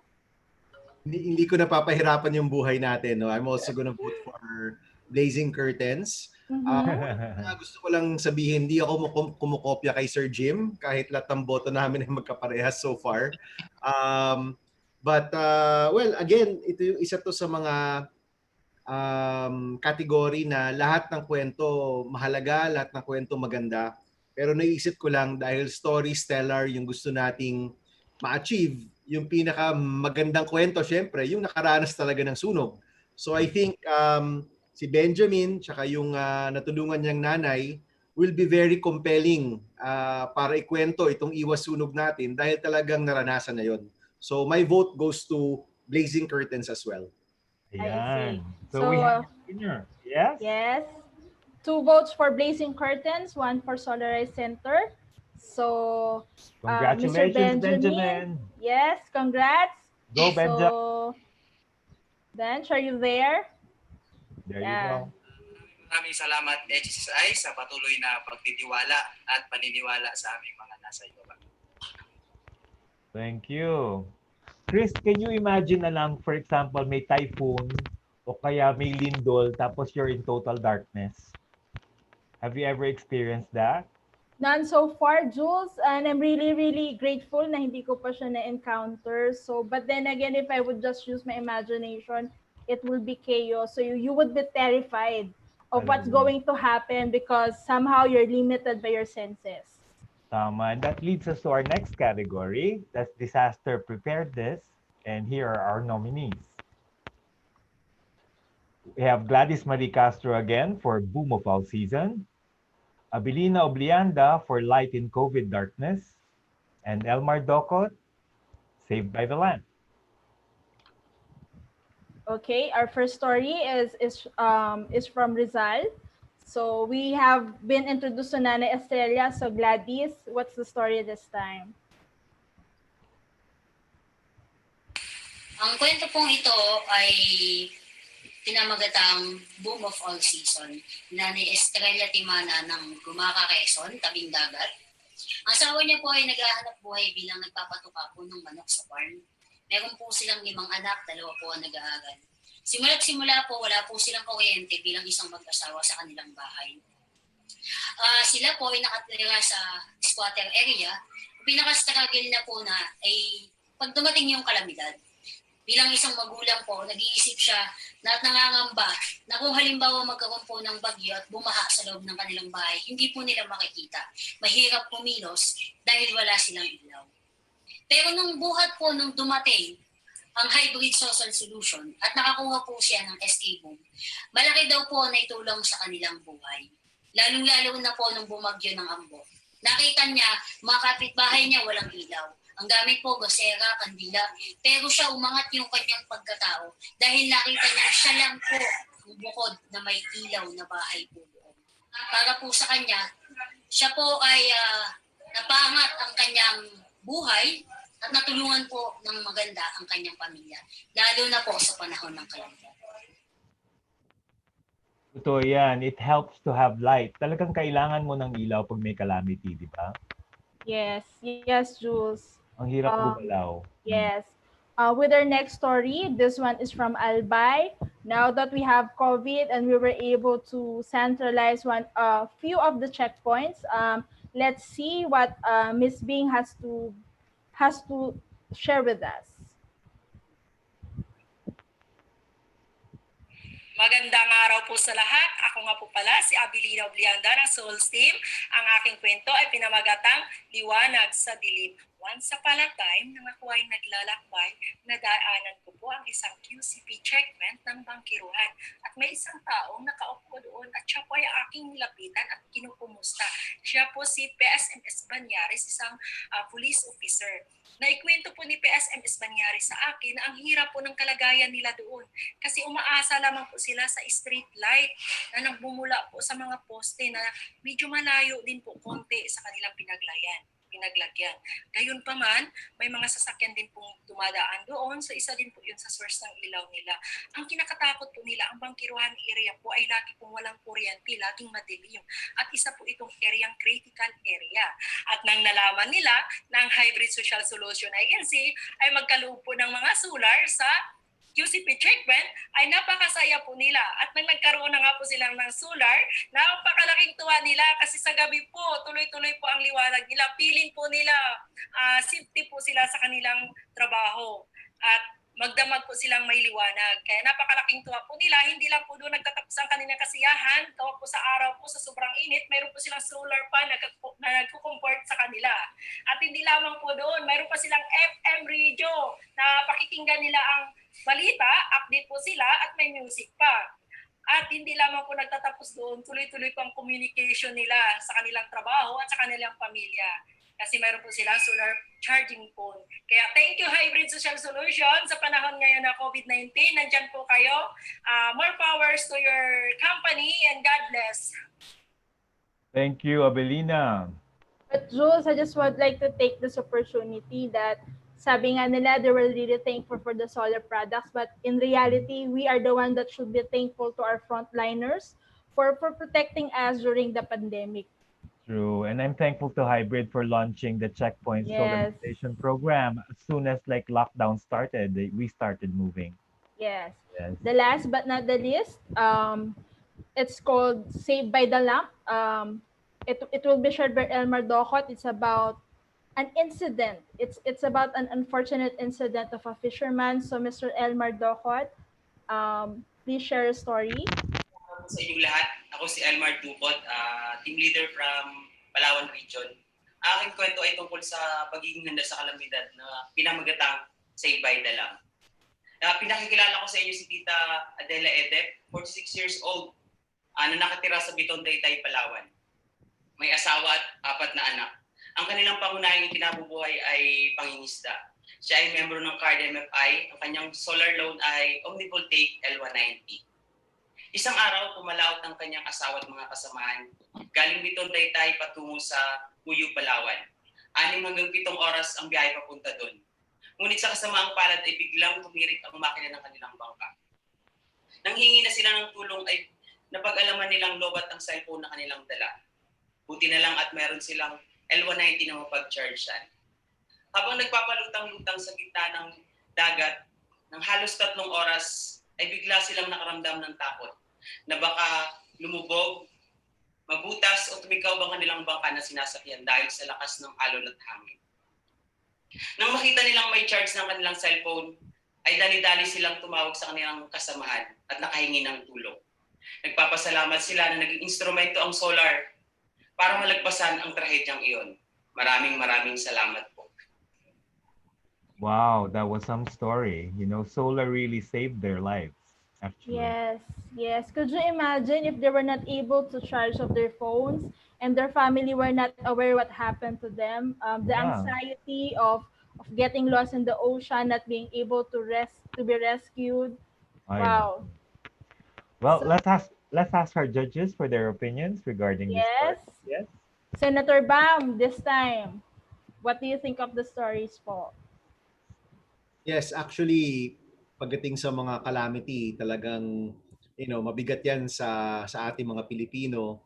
Hindi ko napapahirapan yung buhay natin. No? I'm also gonna vote for blazing curtains. Gusto ko lang sabihin, hindi ako kumukopya kay Sir Jim kahit lahat ng boto namin ay magkaparehas so far. But well, again, ito yung isa to sa mga category na lahat ng kwento mahalaga, lahat ng kwento maganda. Pero naisip ko lang dahil StoryStellar yung gusto nating ma-achieve, yung pinaka magandang kwento, syempre, yung nakaranas talaga ng sunog. So I think si Benjamin tsaka yung natulungan niyang nanay will be very compelling para ikwento itong iwas sunog natin dahil talagang naranasan na yon. So my vote goes to blazing curtains as well. Ayan. So we have a winner. Yes? Yes. 2 votes for blazing curtains, 1 for solarized center. So congratulations, Mr. Benjamin. Yes, congrats. Go, Benja. So, Benj, are you there? There you go. Maraming salamat HSSI sa patuloy na pagtitiwala at paniniwala sa aming mga nasa ibaba. Thank you. Chris, can you imagine na lang, for example, may typhoon O kaya may lindol tapos you're in total darkness. Have you ever experienced that? None so far, Jules, and I'm really, really grateful na hindi ko pa siya na-encounter. So, but then again, if I would just use my imagination, it will be chaos. So you would be terrified of what's going to happen because somehow you're limited by your senses. Tama. And that leads us to our next category. That's disaster preparedness. And here are our nominees. We have Gladys Marie Castro again for Boom of All Season, Abilina Oblianda for Light in COVID Darkness, and Elmar Docot, Saved by the Lamp. Okay, our first story is from Rizal. So we have been introduced to Nana Estrella. So Gladys, what's the story this time? Ang kwento pong ito ay pinamagatang Boom of All Season na ni Estrella Timana ng Gumaka, Quezon, tabing dagat. Ang asawa niya po ay naghahanap buhay bilang nagpapatuka po ng manok sa farm. Meron po silang 5 anak, 2 po ang nag-aaral. Simula't simula po, wala po silang kuryente bilang isang mag-asawa sa kanilang bahay. Sila po ay nakatira sa squatter area. Pinaka-struggle na po na ay pag dumating yung kalamidad. Bilang isang magulang po, nag-iisip siya na nangangamba na kung halimbawa magkaroon po ng bagyo at bumaha sa loob ng kanilang bahay, hindi po nila makikita. Mahirap pumilos dahil wala silang ilaw. Pero nung buhat po nung dumating ang hybrid social solution at nakakuha po siya ng escape room, malaki daw po na itulong sa kanilang buhay. Lalong-lalo na po nung bumagyo ng Ambo. Nakita niya, mga kapitbahay niya walang ilaw. Ang gamit po, gasera, kandila. Pero siya umangat yung kanyang pagkatao dahil nakita niya siya lang po ang bukod na may ilaw na bahay po doon. Para po sa kanya, siya po ay napaangat ang kanyang buhay at natulungan po ng maganda ang kanyang pamilya. Lalo na po sa panahon ng kalamidad. Totoo yan. It helps to have light. Talagang kailangan mo ng ilaw pag may calamity, di ba? Yes, yes, Jules. Ang hirap gumalaw. Yes. With our next story, this one is from Albay. Now that we have COVID and we were able to centralize a few of the checkpoints, let's see what Miss Bing has to share with us. Magandang araw po sa lahat. Ako nga po pala si Abilina Oblianda ng Souls Team. Ang aking kwento ay pinamagatang Liwanag sa Dilim. Once upon a time, nang ako ay naglalakbay, nadaanan ko po ang isang QCP checkpoint ng bangkiruhan. At may isang taong nakaupo doon at siya po ay aking nilapitan at kinukumusta. Siya po si PSMS Banyares, isang police officer. Naikwento po ni PSMS Banyares sa akin na ang hirap po ng kalagayan nila doon kasi umaasa lamang po sila sa street light na nagbumula po sa mga poste na medyo malayo din po konti sa kanilang pinaglagyan. Gayun pa man, may mga sasakyan din pong dumadaan doon, so isa din po yun sa source ng ilaw nila. Ang kinakatakot po nila, ang bangkiruhan area po ay lagi pong walang kuryente, laging madilim. At isa po itong areang critical area. At nang nalaman nila na ang Hybrid Social Solution Agency ay magkaloob po ng mga solar sa QCP checkpoint, ay napakasaya po nila. At nang nagkaroon na nga po silang ng solar, napakalaking tuwa nila kasi sa gabi po, tuloy-tuloy po ang liwanag nila. Feeling po nila, safety po sila sa kanilang trabaho. At magdamag po silang may liwanag. Kaya napakalaking tuwa po nila. Hindi lang po doon nagtatapos ang kanilang kasiyahan. Tawa po sa araw po, sa sobrang init, mayroon po silang solar pan na nagko-comfort sa kanila. At hindi lamang po doon, mayroon pa silang FM radio na pakikinggan nila ang balita, update po sila at may music pa. At hindi lamang po nagtatapos doon, tuloy-tuloy po ang communication nila sa kanilang trabaho at sa kanilang pamilya. Kasi mayroon po silang solar charging phone. Kaya thank you Hybrid Social Solution sa panahon ngayon na COVID-19. Nandyan po kayo. More powers to your company and God bless. Thank you, Abelina. But Jules, I just would like to take this opportunity that sabi nga nila, they were really thankful for the solar products. But in reality, we are the one that should be thankful to our frontliners for protecting us during the pandemic. True. And I'm thankful to Hybrid for launching the Checkpoint Solarization program. As soon as lockdown started, we started moving. Yes. Yes. The last but not the least, it's called Saved by the Lamp. It will be shared by Elmar Docot. It's about an incident. It's about an unfortunate incident of a fisherman. So Mr. Elmar Docot, please share a story. Sa inyong lahat, ako si Elmar Dupot, team leader from Palawan Region. Aking kwento ay tungkol sa pagiging handa sa kalamidad na pinamagatang Saved by the Lamp. Pinakikilala ko sa inyo si Tita Adela Edep, 46 years old, na nakatira sa Biton, Taytay, Palawan. May asawa at 4 na anak. Ang kanilang pangunahing kinabubuhay ay pangingisda. Siya ay membro ng CARD MFI. Ang kanyang solar loan ay Omnivoltaic L190. Isang araw, pumalaot ng kanyang asawa at mga kasamahan galing Biton, Taytay patungo sa Puyo, Palawan. 6 hanggang 7 oras ang biyahe papunta doon. Ngunit sa kasamaang palad ay biglang tumirik ang makina ng kanilang bangka. Nang hingi na sila ng tulong ay napag-alaman nilang lobat ang cellphone na kanilang dala. Buti na lang at meron silang L190 na mapag-chargean. Habang nagpapalutang-lutang sa gitna ng dagat, ng halos 3 oras ay bigla silang nakaramdam ng takot na baka lumubog, mabutas o tumikaw ang kanilang bangka na sinasakyan dahil sa lakas ng alon at hangin. Nang makita nilang may charge ng kanilang cellphone, ay dali-dali silang tumawag sa kanilang kasamahan at nakahingi ng tulong. Nagpapasalamat sila na naging instrumento ang solar para malagpasan ang trahedyang iyon. Maraming salamat po. Wow, that was some story. You know, solar really saved their lives, actually. Yes. Could you imagine if they were not able to charge of their phones and their family were not aware what happened to them? The Yeah. anxiety of getting lost in the ocean, not being able to be rescued. I Wow. Well, So- let's ask our judges for their opinions regarding this story. Yes. Yes. Senator Bam, this time, what do you think of the stories po? Yes, actually, pagdating sa mga calamity, talagang mabigat 'yan sa ating mga Pilipino.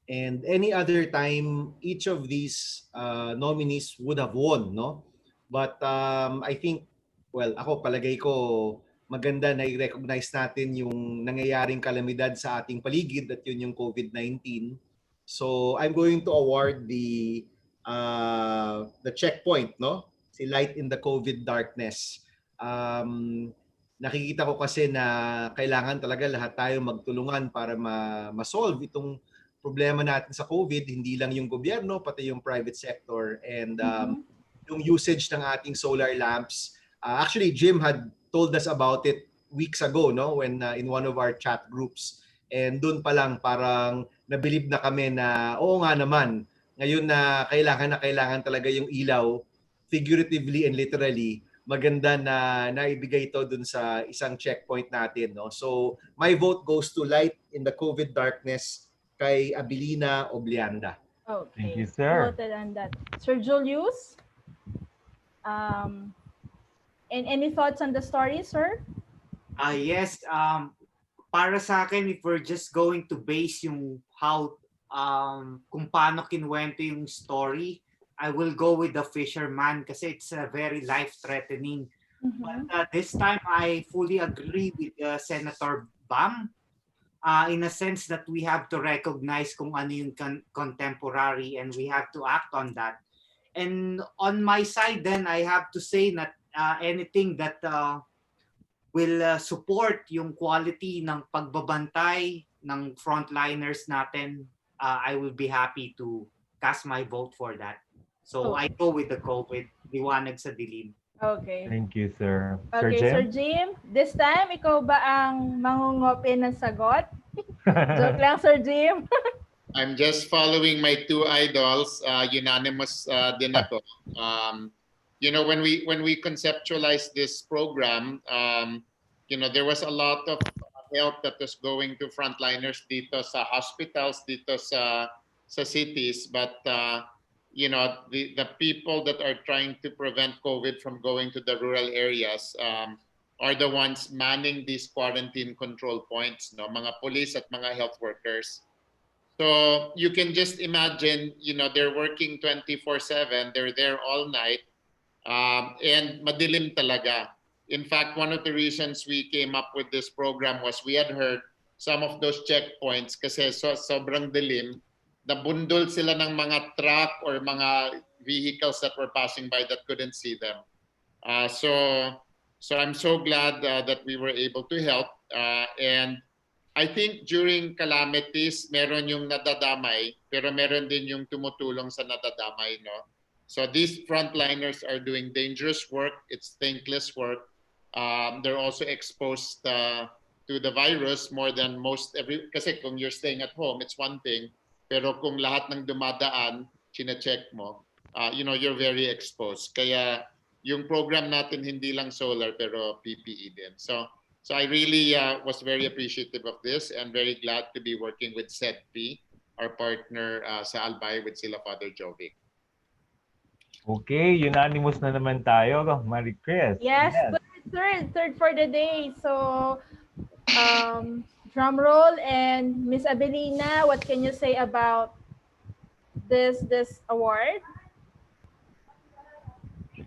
And any other time, each of these nominees would have won, no? But I think, well, ako palagay ko maganda na i-recognize natin yung nangyayaring kalamidad sa ating paligid at yun yung COVID-19. So I'm going to award the checkpoint, no? Si Light in the COVID Darkness. Nakikita ko kasi na kailangan talaga lahat tayo magtulungan para ma-solve itong problema natin sa COVID, hindi lang yung gobyerno, pati yung private sector. And yung usage ng ating solar lamps. Actually, Jim had told us about it weeks ago, no, when in one of our chat groups. And doon pa lang parang nabilib na kami na oo nga naman, ngayon na kailangan talaga yung ilaw, figuratively and literally, maganda na naibigay ito dun sa isang checkpoint natin, no. So my vote goes to Light in the COVID Darkness kay Abilina Oblianda. Okay. Thank you, sir. Noted on that. Sir Julius, and any thoughts on the story, sir? Yes, para sa akin, if we're just going to base yung how kung paano kinuwento yung story, I will go with the fisherman kasi it's very life-threatening. But this time, I fully agree with Senator Bam in a sense that we have to recognize kung ano yung contemporary and we have to act on that. And on my side, then, I have to say that anything that will support yung quality ng pagbabantay ng frontliners natin, I will be happy to cast my vote for that. So I go with the COVID, liwanag sa dilim. Okay. Thank you, sir. Okay, Sir Sir Jim? Jim, this time, ikaw ba ang mangungopin ng sagot? Joke lang, Sir Jim. I'm just following my 2 idols. Unanimous din ako. When we conceptualized this program, there was a lot of help that was going to frontliners dito sa hospitals, dito sa cities, but the people that are trying to prevent COVID from going to the rural areas are the ones manning these quarantine control points, no? Mga police at mga health workers. So you can just imagine, they're working 24/7, they're there all night, and madilim talaga. In fact, one of the reasons we came up with this program was we had heard some of those checkpoints kasi sobrang dilim, nabundol sila ng mga truck or mga vehicles that were passing by that couldn't see them. So I'm so glad that we were able to help. And I think during calamities, meron yung nadadamay, pero meron din yung tumutulong sa nadadamay, no? So these frontliners are doing dangerous work. It's thankless work. They're also exposed to the virus more than most kasi kung you're staying at home, it's one thing. Pero kung lahat ng dumadaan, chine-check mo, you're very exposed. Kaya yung program natin hindi lang solar pero PPE din. So I really was very appreciative of this and very glad to be working with SEDP, our partner sa Albay with sila Father Jovic. Okay, unanimous na naman tayo, Marie Chris. Yes, third for the day. So, drum roll, and Miss Abelina, what can you say about this award? For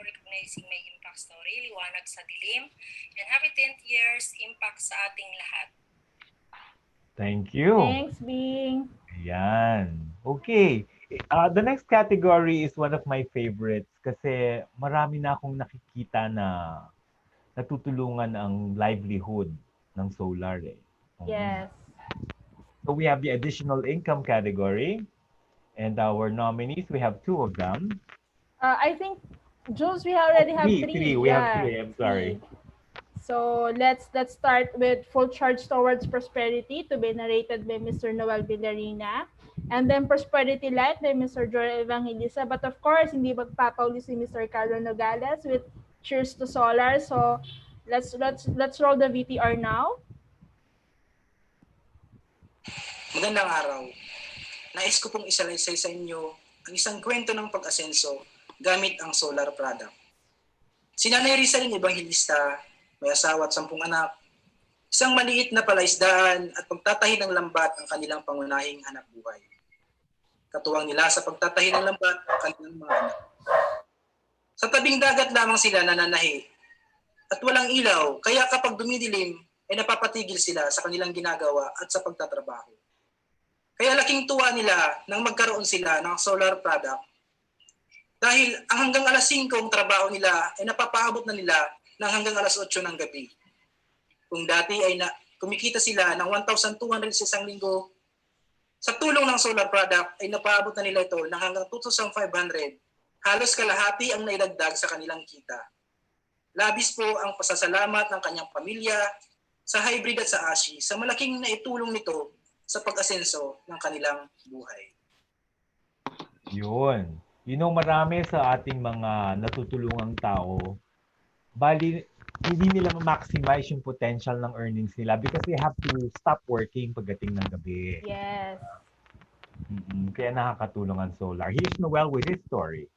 recognizing my impact story, Liwanag sa Dilim, and happy 10th years impact sa ating lahat. Thank you. Thanks, Bing. Ayan. Okay. The next category is one of my favorites kasi marami na akong nakikita na natutulungan ang livelihood ng solar. Yes. So we have the additional income category, and our nominees, we have two of them. I think, Jules, we already have three. We have three. I'm sorry. So let's start with Full Charge Towards Prosperity to be narrated by Mr. Noel Villarina. And then Prosperity Light by Mr. Joel Evangelista. But of course, hindi magpapauli si Mr. Carlo Nogales with Cheers to Solar. So let's roll the VTR now. Magandang araw. Nais ko pong isalaysay sa inyo ang isang kwento ng pag-asenso gamit ang solar product. Si Nanay Rizal Evangelista, may asawa at 10 anak, isang maliit na palaisdaan at pagtatahi ng lambat ang kanilang pangunahing hanap buhay. Katuwang nila sa pagtatahi ng lambat ang kanilang mga anak. Sa tabing dagat lamang sila nananahi at walang ilaw, kaya kapag dumidilim ay napapatigil sila sa kanilang ginagawa at sa pagtatrabaho. Kaya laking tuwa nila nang magkaroon sila ng solar product dahil ang hanggang alas 5 ang trabaho nila ay napapaabot na nila ng hanggang alas 8 ng gabi. Kung dati ay kumikita sila ng 1,200 sa isang linggo, sa tulong ng solar product ay napaabot na nila ito ng hanggang 2,500. Halos kalahati ang nailagdag sa kanilang kita. Labis po ang pasasalamat ng kanyang pamilya sa hybrid at sa ASHI sa malaking naitulong nito sa pag-asenso ng kanilang buhay. Yun. Marami sa ating mga natutulungang tao, bali, hindi nila ma-maximize yung potential ng earnings nila because they have to stop working pagdating ng gabi. Yes. Kaya nakakatulong ang solar. Here's Noel with his story.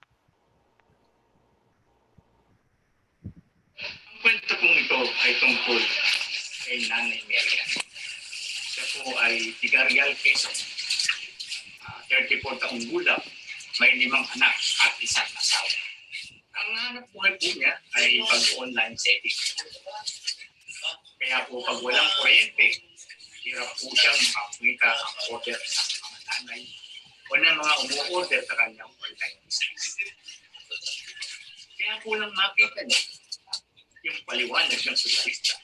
Ang kwento pong ito ay tungkol kay Nanay Merian. Siya po ay Tigarial, Quezon. 34 taong gulang, may 5 anak at isang asawa. Ang hanap buhay po niya ay pag-online setting. Kaya po pag walang kuryente, hirap po siyang makapumika ang order sa mga nanay o ng mga umu-order sa kanyang online business. Kaya po lang makita niya yung paliwanag ng solarista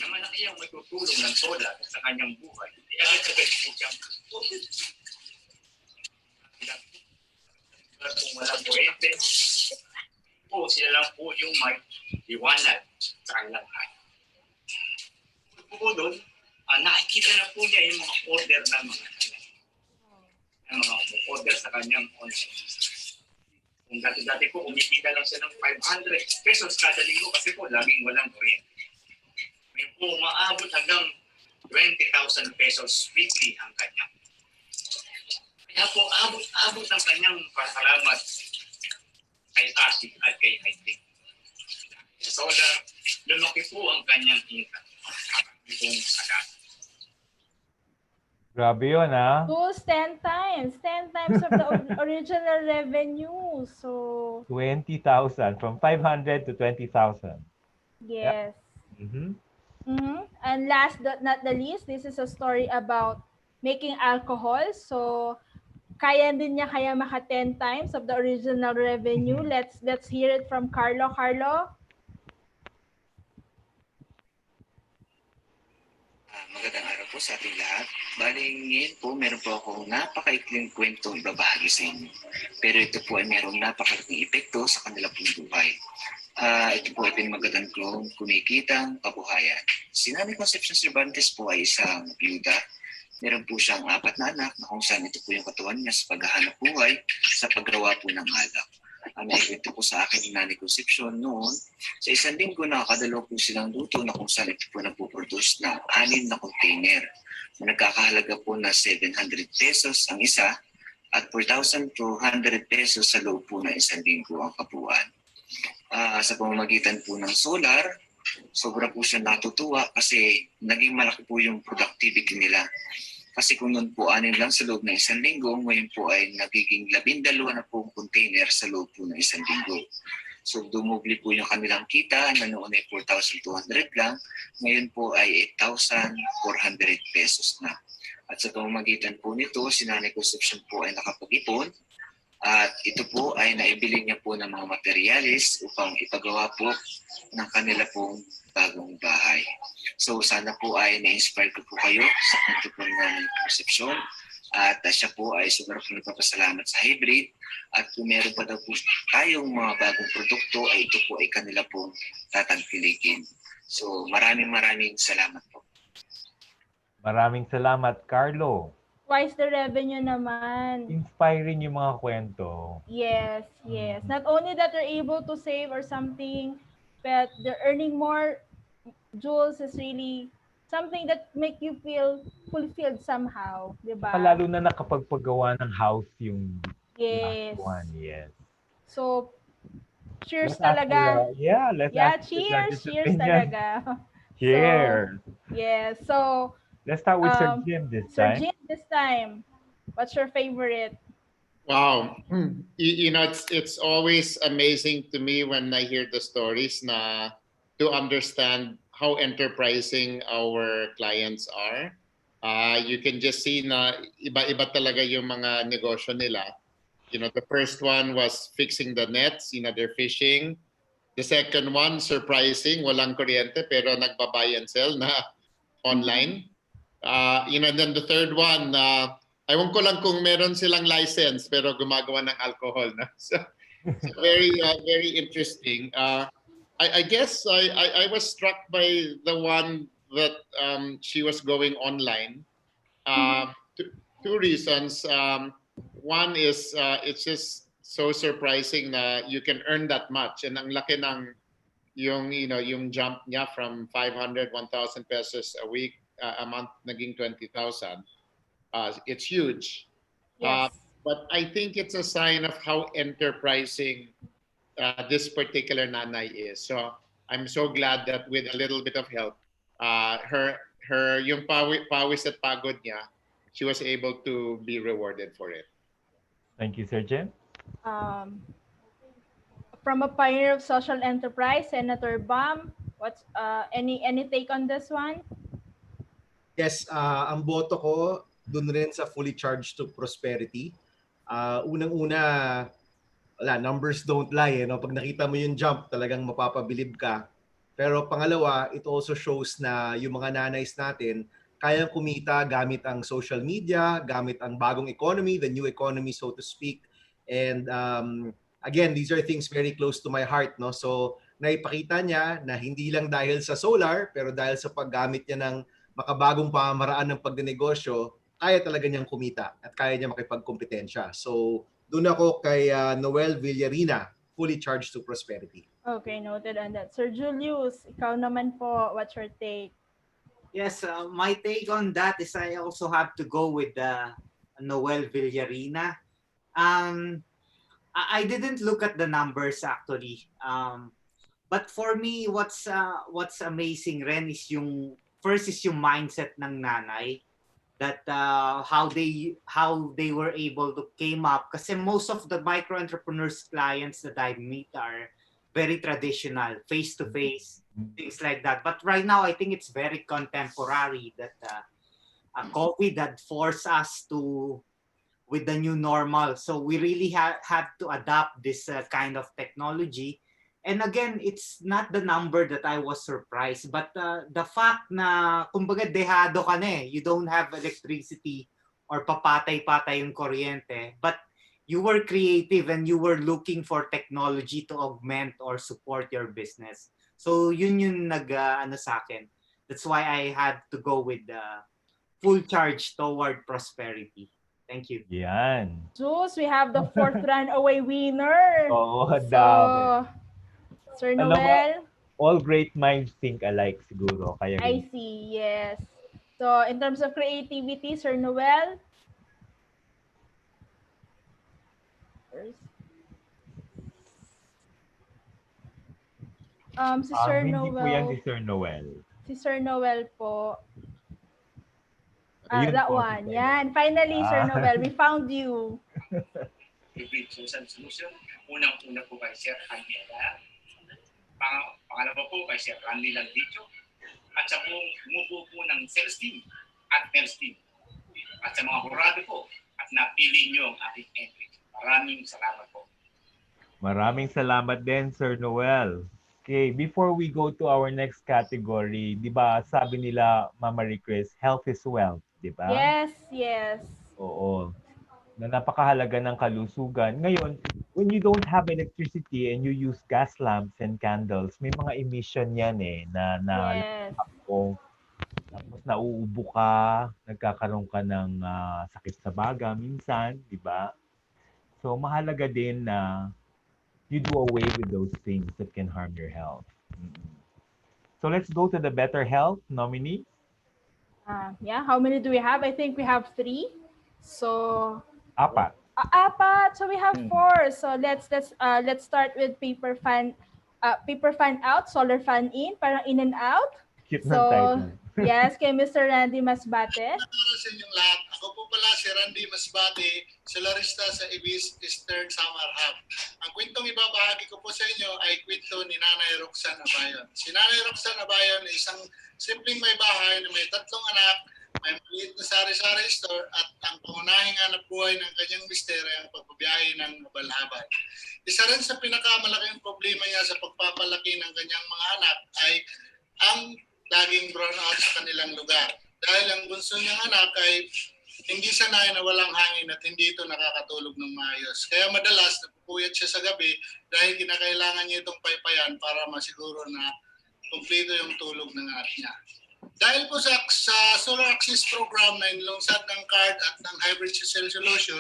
na malaki ang matutulong ng solar sa kanyang buhay. Kaya agad-agad po siyang kung walang kuryente, po sila lang po yung may liwanag sa kanilang hari. Po doon, nakikita na po niya yung mga order ng mga nanay. Yung mga order sa kanyang online business. Kung dati-dati po, umikita lang siya ng 500 pesos kada linggo kasi po laging walang kuryente. May po maabot hanggang 20,000 pesos weekly ang kanyang. Kaya po, abot ng kanyang pasalamat kay ASI at kay Hybrid. Sa solar, lumaki po ang kanyang income. Itong agad. Grabe yun, ha? Tools 10 times. 10 times of the original revenue. So, So 20,000 from 500 to 20,000. yes. Mm-hmm. And last but not the least, this is a story about making alcohol. So kaya din niya kaya maka 10 times of the original revenue. Let's hear it from Carlo. Carlo? Magandang araw po sa ating lahat. Bali, ngayon po, meron po akong napakaikling kwento ibabahagi sa inyo. Pero ito po ay merong napakalaking epekto sa kanila pong buhay. Ito po ay pinamagatan kong kumikitang kabuhayan. Si Nanay Concepcion Cervantes po ay isang byuda. Meron po siyang 4 na anak na kung saan ito po yung katawan niya sa paghahanap buhay sa paggawa po ng alak. Naikwento po sa akin ni Nanay Concepcion noon, sa isang linggo nakakadalaw po silang luto na kung saan ito po nagpo-produce ng 6 na container. Nagkakahalaga po na 700 pesos ang isa at 4,200 pesos sa loob po ng isang linggo ang kabuuan. Sa pamamagitan po ng solar, sobra po siya natutuwa kasi naging malaki po yung productivity nila. Kasi kung noon po 6 lang sa loob ng isang linggo, ngayon po ay nagiging 12 na po container sa loob po ng isang linggo. So dumubli po yung kanilang kita na noon ay 4,200 lang, ngayon po ay 8,400 pesos na. At sa pamamagitan po nito, si Nanay Concepcion po ay nakapag-ipon at ito po ay naibili niya po ng mga materyales upang ipagawa po ng kanila pong bagong bahay. So sana po ay na-inspire ko po kayo sa kwento po ng Nanay Concepcion at siya po ay sobrang nagpapasalamat sa hybrid at kung meron pa daw po tayong mga bagong produkto ay ito po ay kanila pong tatangkilikin. So maraming salamat po. Maraming salamat, Carlo. Twice the revenue naman. Inspiring yung mga kwento. Yes. Not only that they're able to save or something, but they're earning more. Jules is really something that make you feel fulfilled somehow, di ba? Lalo na nakapagpagawa ng house yung Yes. last one. Yes. So, cheers Let's ask talaga. for, let's ask for the judges' Cheers opinion. talaga. Cheers. So, yes. So, let's start with Sir Jim this Sir time. Jim this time. What's your favorite? Wow. You know, it's always amazing to me when I hear the stories to understand how enterprising our clients are. You can just see na iba-iba talaga yung mga negosyo nila. You know, the first one was fixing the nets, they're fishing. The second one, surprising, walang kuryente pero nagba-buy and sell na online. And then the third one, ewan ko lang kung meron silang license pero gumagawa ng alcohol na. So very interesting. I guess I was struck by the one that she was going online. Two reasons. One is it's just so surprising na you can earn that much, and ang laki ng yung jump niya from 500, 1,000 pesos a week, a month, naging 20,000. It's huge. Yes. But I think it's a sign of how enterprising this particular nanay is. So I'm so glad that with a little bit of help, her yung pawis at pagod niya, she was able to be rewarded for it. Thank you, Sir Jim. From a pioneer of social enterprise, Senator Bam, what's any take on this one? Yes, ang boto ko dun rin sa fully charged to prosperity. Unang-una, numbers don't lie. Pag nakita mo yung jump, talagang mapapabilib ka. Pero pangalawa, it also shows na yung mga nanays natin, kayang kumita gamit ang social media, gamit ang bagong economy, the new economy, so to speak. And again, these are things very close to my heart. No? So naipakita niya na hindi lang dahil sa solar, pero dahil sa paggamit niya ng makabagong pamamaraan ng pagdinegosyo, kaya talaga niyang kumita at kaya niya makipagkompetensya. So doon ako kay Noel Villarina, fully charged to prosperity. Okay, noted on that. Sir Julius, ikaw naman po, what's your take? Yes, my take on that is I also have to go with Noel Villarina. I didn't look at the numbers actually. But for me, what's amazing rin is yung mindset ng nanay that how they were able to came up, kasi most of the micro entrepreneurs clients that I meet are very traditional, face to face, things like that. But right now I think it's very contemporary that COVID had forced us to with the new normal. So we really have to adapt this kind of technology. And again, it's not the number that I was surprised, but the fact na, kumbaga, dehado ka na eh. You don't have electricity or papatay-patay yung kuryente, but you were creative and you were looking for technology to augment or support your business. So yun yung ano sa akin. That's why I had to go with the full charge toward prosperity. Thank you. Yan. Jules, we have the fourth runaway winner. Oo, So, dami. Sir Alam mo, Noel, all great minds think alike siguro. Kaya I see, yes. So, in terms of creativity, Sir Noel? Si Sir hindi po yan si Noel. Sir Noel. Si Sir Noel po. Ayun That po, one. si Sir Yan. Finally, Sir Ah. Noel, we found you. Hybrid social solution. Unang-una po kay Sir Angela. Pangalawa po kay Sir Randy Landito. At sa buong bumubuo po ng sales team at sales team. At sa mga hurado po at napili nyo ang ating entry. Maraming salamat po. Maraming salamat din, Sir Noel. Okay, before we go to our next category, di ba sabi nila, Mama Chris, health is wealth, di ba? Yes, yes. Oo. Na napakahalaga ng kalusugan. Ngayon, when you don't have electricity and you use gas lamps and candles, may mga emission yan eh, na Yes. tapos nauubo ka, nagkakaroon ka ng sakit sa baga minsan, di ba? So, mahalaga din na you do away with those things that can harm your health. So, let's go to the better health nominee. Yeah, how many do we have? I think we have 3. So, Apat. apat. So we have 4. So let's start with paper fan out, solar fan in, parang in and out. Cute So, ng title. yes, kay Mr. Randy Masbate. Sa inyong lahat, ako po pala si Randy Masbate, solarista sa Ibis Eastern Samar Hub. Ang kwentong ibabahagi ko po sa inyo ay kwento ni Nanay Roxanne Abayon. Si Nanay Roxanne Abayon ay isang simpleng may bahay na may 3 anak, may maliit na sari-sari store at ang pangunahing hanap buhay ng kanyang mister ay ang pagbabiyahe ng mabalhabay. Isa rin sa pinakamalaking problema niya sa pagpapalaki ng kanyang mga anak ay ang laging brown out sa kanilang lugar. Dahil ang bunso niyang anak ay hindi sanay na walang hangin at hindi ito nakakatulog ng maayos. Kaya madalas napupuyat siya sa gabi dahil kinakailangan niya itong paypayan para masiguro na kumpleto yung tulog ng anak niya. Dahil po sa Solar Access Program na inilungsad ng card at ng hybrid cell solution,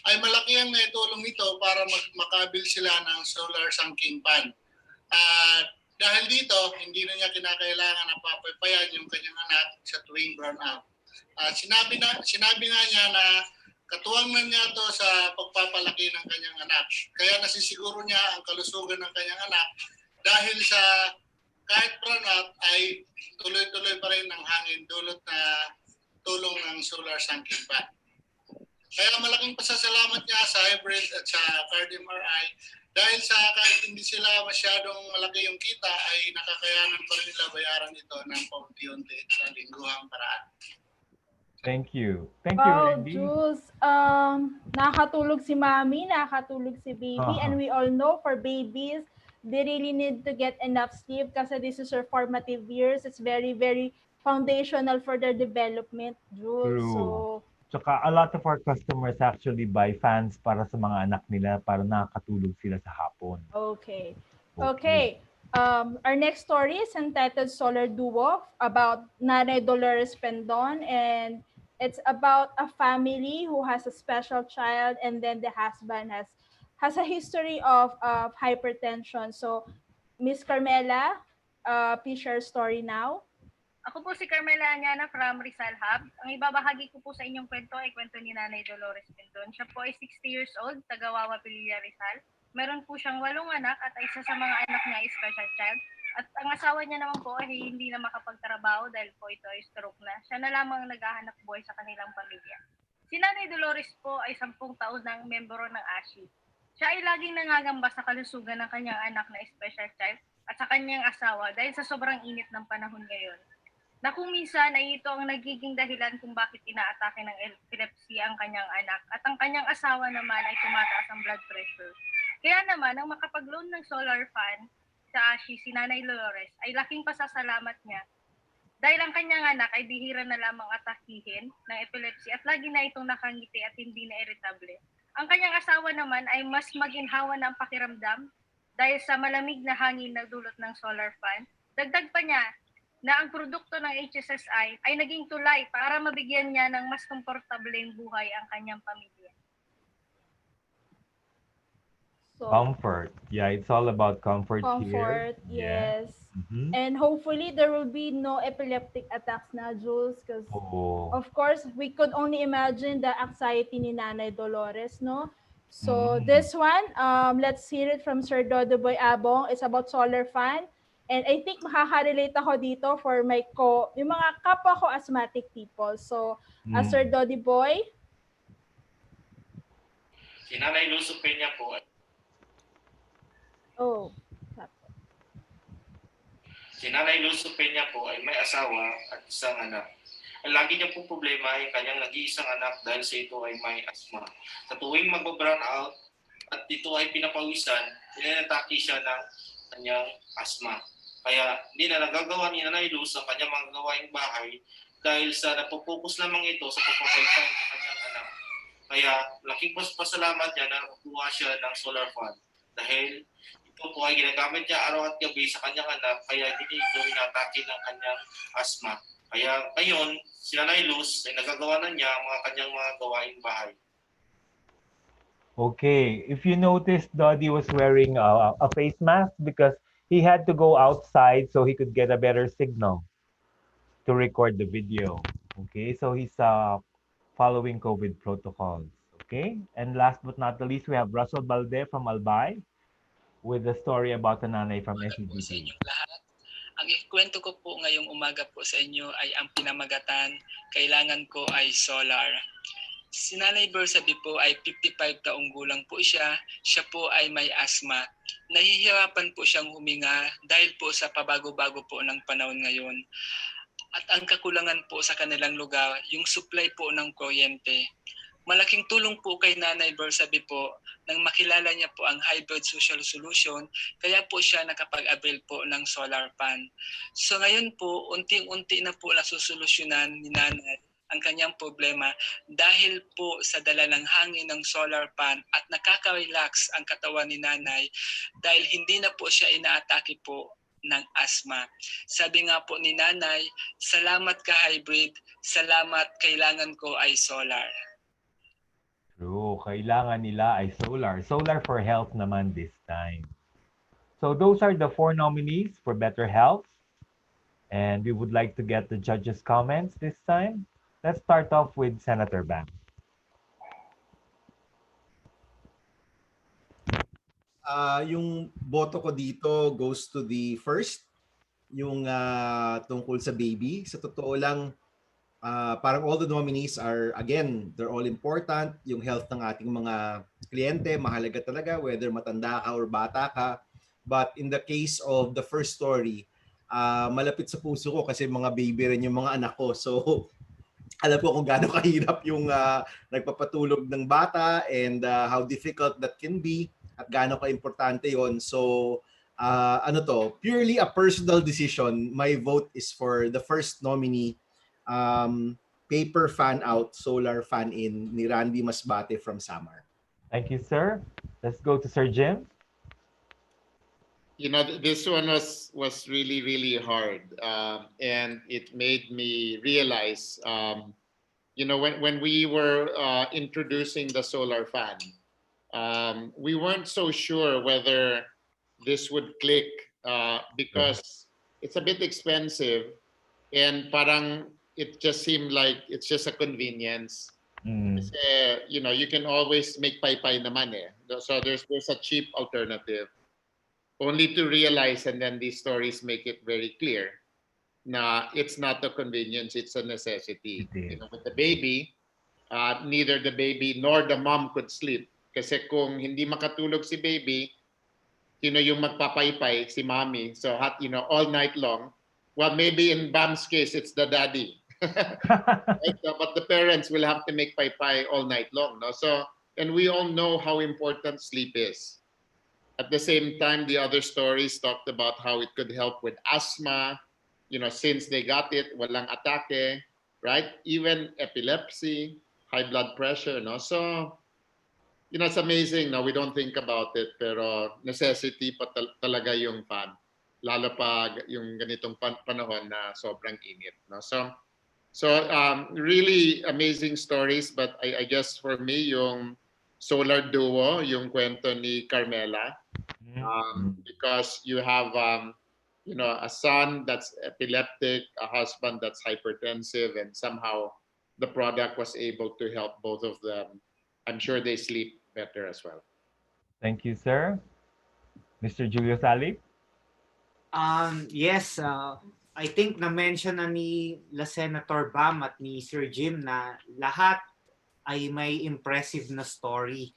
ay malaki ang naitulong nito para makabil sila ng solar sunking pan. Dahil dito, hindi na niya kinakailangan na papaypayan yung kanyang anak sa tuwing brown out. Sinabi nga niya na katuwang na niya to sa pagpapalaki ng kanyang anak. Kaya nasisiguro niya ang kalusugan ng kanyang anak dahil sa kahit brown out ay tuloy-tuloy pa rin ang hangin dulot na tulong ng solar sunking pan. Kaya malaking pasasalamat niya sa hybrid at sa card MRI dahil sa kahit hindi sila masyadong malaki yung kita ay nakakayanan pa rin nila bayaran ito ng paunti-unti sa lingguhang paraan. Thank you. Thank you, Wow, Randy. Jules, nakakatulog si mommy, nakakatulog si baby, and we all know for babies, they really need to get enough sleep kasi this is their formative years. It's very, very foundational for their development, Jules. True. So, Tsaka a lot of our customers actually buy fans para sa mga anak nila para nakakatulog sila sa hapon. okay. Our next story is entitled Solar Duo about Nanay Dolores Pendon, and it's about a family who has a special child and then the husband has a history of hypertension. So, Miss Carmela, please share story now. Ako po si Carmela Anyana from Rizal Hub. Ang ibabahagi ko po sa inyong kwento ay kwento ni Nanay Dolores Pendon. Siya po ay 60 years old, taga Wawa Pililla, Rizal. Meron po siyang 8 anak at isa sa mga anak niya ay special child. At ang asawa niya naman po ay hindi na makapagtrabaho dahil po ito ay stroke na. Siya na lamang ang naghahanap buhay sa kanilang pamilya. Si Nanay Dolores po ay 10 taon ng membro ng ASHI. Siya ay laging nangangamba sa kalusugan ng kanyang anak na special child at sa kanyang asawa dahil sa sobrang init ng panahon ngayon. Na kung minsan ay ito ang nagiging dahilan kung bakit inaatake ng epilepsy ang kanyang anak at ang kanyang asawa naman ay tumataas ang blood pressure. Kaya naman, ang makapag-loan ng solar fan sa ASHI, si Nanay Dolores, ay laking pasasalamat niya dahil ang kanyang anak ay bihira na lamang atakihin ng epilepsy at lagi na itong nakangiti at hindi na irritable. Ang kanyang asawa naman ay mas maginhawa ng pakiramdam dahil sa malamig na hangin na dulot ng solar fan. Dagdag pa niya na ang produkto ng HSSI ay naging tulay para mabigyan niya ng mas komportableng buhay ang kanyang pamilya. So, Comfort. Yeah, it's all about comfort here. comfort, Yeah. yes. Mhm. And hopefully there will be no epileptic attacks na, Jules, because Oh. of course we could only imagine the anxiety ni Nanay Dolores, no? So Mm. this one, let's hear it from Sir Dodoboy Abong. It's about solar fan. And I think makaka-relate ako dito for yung mga kapwa ko asthmatic people. So, Sir Dodi Boy. Si Nanay Luso Peña po, Oh. si Nanay Luso Peña po ay may asawa at isang anak. Ang lagi niya pong problema ay kanyang nag-iisang anak dahil sa ito ay may asthma. Sa tuwing mag-brown out at ito ay pinapawisan, inatake siya ng kanyang asthma. Kaya hindi na nagagawa ni Nanay Luz ang kanyang mga gawaing bahay dahil sa napopokus lamang ito sa pagpapalipay ng kanyang anak. Kaya laking pasalamat niya na nakuha siya ng solar fan dahil ito po ay ginagamit niya araw at gabi sa kanyang anak kaya hindi ito inatake ng kanyang asthma. Kaya ngayon, si Nanay Luz ay nagagawa na niya ang mga kanyang mga gawaing bahay. Okay, if you noticed, Doddy was wearing a face mask because he had to go outside so he could get a better signal to record the video. Okay, so he's following COVID protocols. Okay, and last but not the least, we have Russell Balde from Albay with a story about the nanay from SEDP. Ang ikwento ko po ngayong umaga po sa inyo ay ang pinamagatan, kailangan ko ay solar. Si Nanay Bersabi po ay 55 taong gulang po siya. Siya po ay may asthma. Nahihirapan po siyang huminga dahil po sa pabago-bago po ng panahon ngayon. At ang kakulangan po sa kanilang lugar, yung supply po ng kuryente. Malaking tulong po kay Nanay Bersabi po nang makilala niya po ang hybrid social solution, kaya po siya nakapag-avail po ng solar pan. So ngayon po, unti-unti na po nasusolusyonan ni Nanay ang kanyang problema dahil po sa dala ng hangin ng solar pan at nakaka-relax ang katawan ni Nanay dahil hindi na po siya inaatake po ng asthma. Sabi nga po ni Nanay, salamat ka hybrid, salamat kailangan ko ay solar. True, kailangan nila ay solar. Solar for health naman this time. So those are the 4 nominees for better health. And we would like to get the judges' comments this time. Let's start off with Senator Bang. Yung boto ko dito goes to the first, yung tungkol sa baby. Sa totoo lang, parang all the nominees are, again, they're all important. Yung health ng ating mga kliyente, mahalaga talaga, whether matanda ka or bata ka. But in the case of the first story, malapit sa puso ko kasi mga baby rin yung mga anak ko. So, alam ko kung gaano kahirap yung nagpapatulog ng bata and how difficult that can be at gaano ka-importante yon. So, purely a personal decision. My vote is for the first nominee, paper fan out, solar fan in ni Randy Masbate from Samar. Thank you, sir. Let's go to Sir Jim. You know, this one was really, really hard. And it made me realize, you know, when we were introducing the solar fan, we weren't so sure whether this would click because it's a bit expensive and parang it just seemed like it's just a convenience. Kasi, you know, you can always make paypay naman eh. So there's a cheap alternative. only to realize, and then these stories make it very clear, na it's not a convenience, it's a necessity. You know, with the baby, neither the baby nor the mom could sleep. Kasi kung hindi makatulog si baby, sino yung magpapaypay? Si mommy. So, all night long. Well, maybe in Bam's case, it's the daddy. Right? But the parents will have to make paypay all night long. No? So, and we all know how important sleep is. At the same time, the other stories talked about how it could help with asthma, since they got it, walang atake, right? Even epilepsy, high blood pressure, no? So, it's amazing, no? We don't think about it, pero necessity pa talaga yung fan. Lalo pa yung ganitong panahon na sobrang init, no? So really amazing stories, but I guess for me, yung solar duo, yung kwento ni Carmela, because you have a son that's epileptic, a husband that's hypertensive, and somehow the product was able to help both of them. I'm sure they sleep better as well. Thank you, sir. Mr. Julius Alip? Yes, I think na-mention na ni Senator Bam at ni Sir Jim na lahat ay may impressive na story.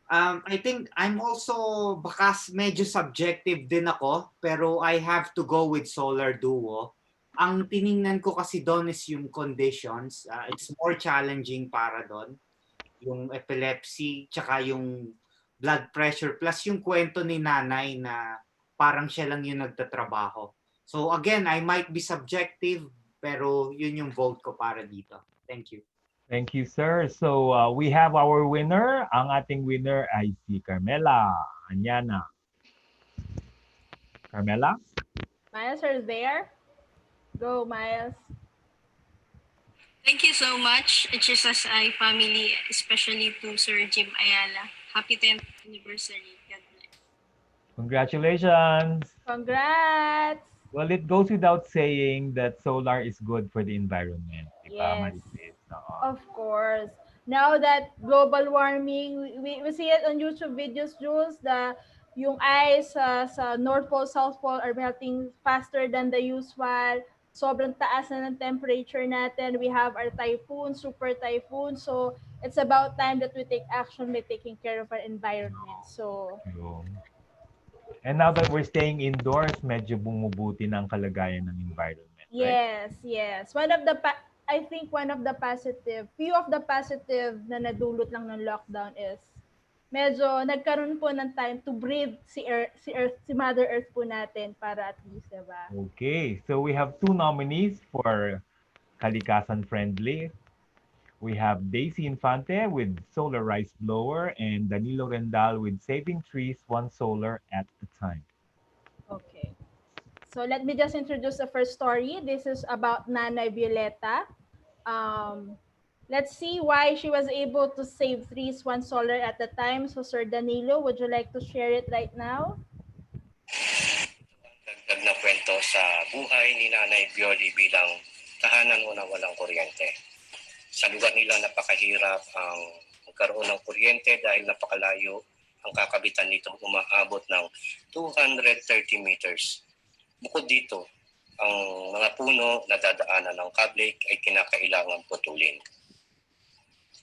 I think I'm also, bakas medyo subjective din ako, pero I have to go with Solar Duo. Ang tiningnan ko kasi doon is yung conditions. It's more challenging para doon. Yung epilepsy, tsaka yung blood pressure, plus yung kwento ni nanay na parang siya lang yung nagtatrabaho. So again, I might be subjective, pero yun yung vote ko para dito. Thank you. Thank you, sir. So we have our winner. Ang ating winner ay si Carmela Anyana. Carmela? Miles are there. Go, Miles. Thank you so much, HSSI family, especially to Sir Jim Ayala. Happy 10th anniversary. God bless. Congratulations. Congrats. Well, it goes without saying that solar is good for the environment. Yes. Of course. Now that global warming, we see it on YouTube videos, Jules, yung ice sa North Pole, South Pole are melting faster than the usual. Sobrang taas na ng temperature natin. We have our typhoon, super typhoon. So, it's about time that we take action by taking care of our environment. So, and now that we're staying indoors, medyo bumubuti na ang kalagayan ng environment. Yes, right? Yes. I think one of the few of the positive na nadulot lang ng lockdown is medyo nagkaroon po ng time to breathe si Mother Earth po natin para at least, diba? Okay, so we have 2 nominees for Kalikasan Friendly. We have Daisy Infante with Solar Rice Blower and Danilo Rendal with Saving Trees One Solar at a Time. Okay. So let me just introduce the first story. This is about Nanay Violeta. Let's see why she was able to save trees one solar at a time. So Sir Danilo, would you like to share it right now? Dagdag na kwento sa buhay ni Nanay Violi bilang tahanan mo na walang kuryente. Sa lugar nila napakahirap ang magkaroon ng kuryente dahil napakalayo ang kakabitan nito, umaabot ng 230 meters. Bukod dito, ang mga puno na dadaanan ng kable ay kinakailangan putulin.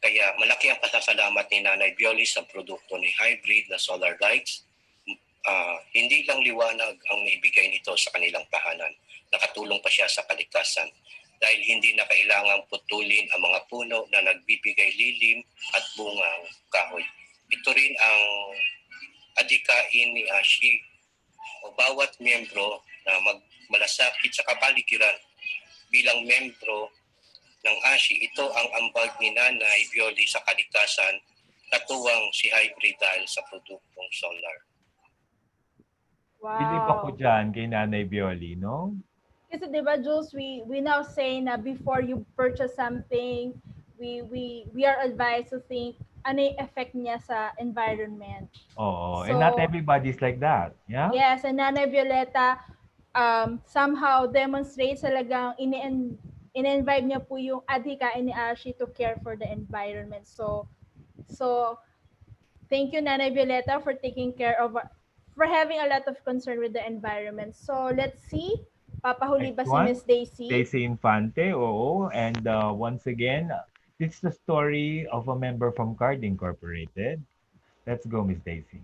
Kaya malaki ang pasasalamat ni Nanay Violi sa produkto ni Hybrid na solar lights. Hindi lang liwanag ang naibigay nito sa kanilang tahanan. Nakatulong pa siya sa kaligtasan dahil hindi na kailangang putulin ang mga puno na nagbibigay lilim at bungang kahoy. Ito rin ang adhikain ni Ashi o bawat miyembro na malasakit sa kapaligiran. Bilang membro ng ASHI, ito ang ambag ni Nanay Violi sa kaligtasan, katuwang si Hybrid dahil sa produktong solar. Wow. Bilib ako dyan kay Nanay Violi, no? Kasi diba, Jules, we now say na before you purchase something, we are advised to think ano yung effect niya sa environment. Oh, so, and not everybody's like that. Yeah? Yes, and Nanay Violeta somehow demonstrates talagang in-invite niya po yung adhikain ni Ashi to care for the environment. So Thank you, Nanay Violeta, for taking care of, for having a lot of concern with the environment. So let's see, papahuli ba Next si one, Miss Daisy? Daisy Infante, oo. And once again, this is the story of a member from Card Incorporated. Let's go, Miss Daisy.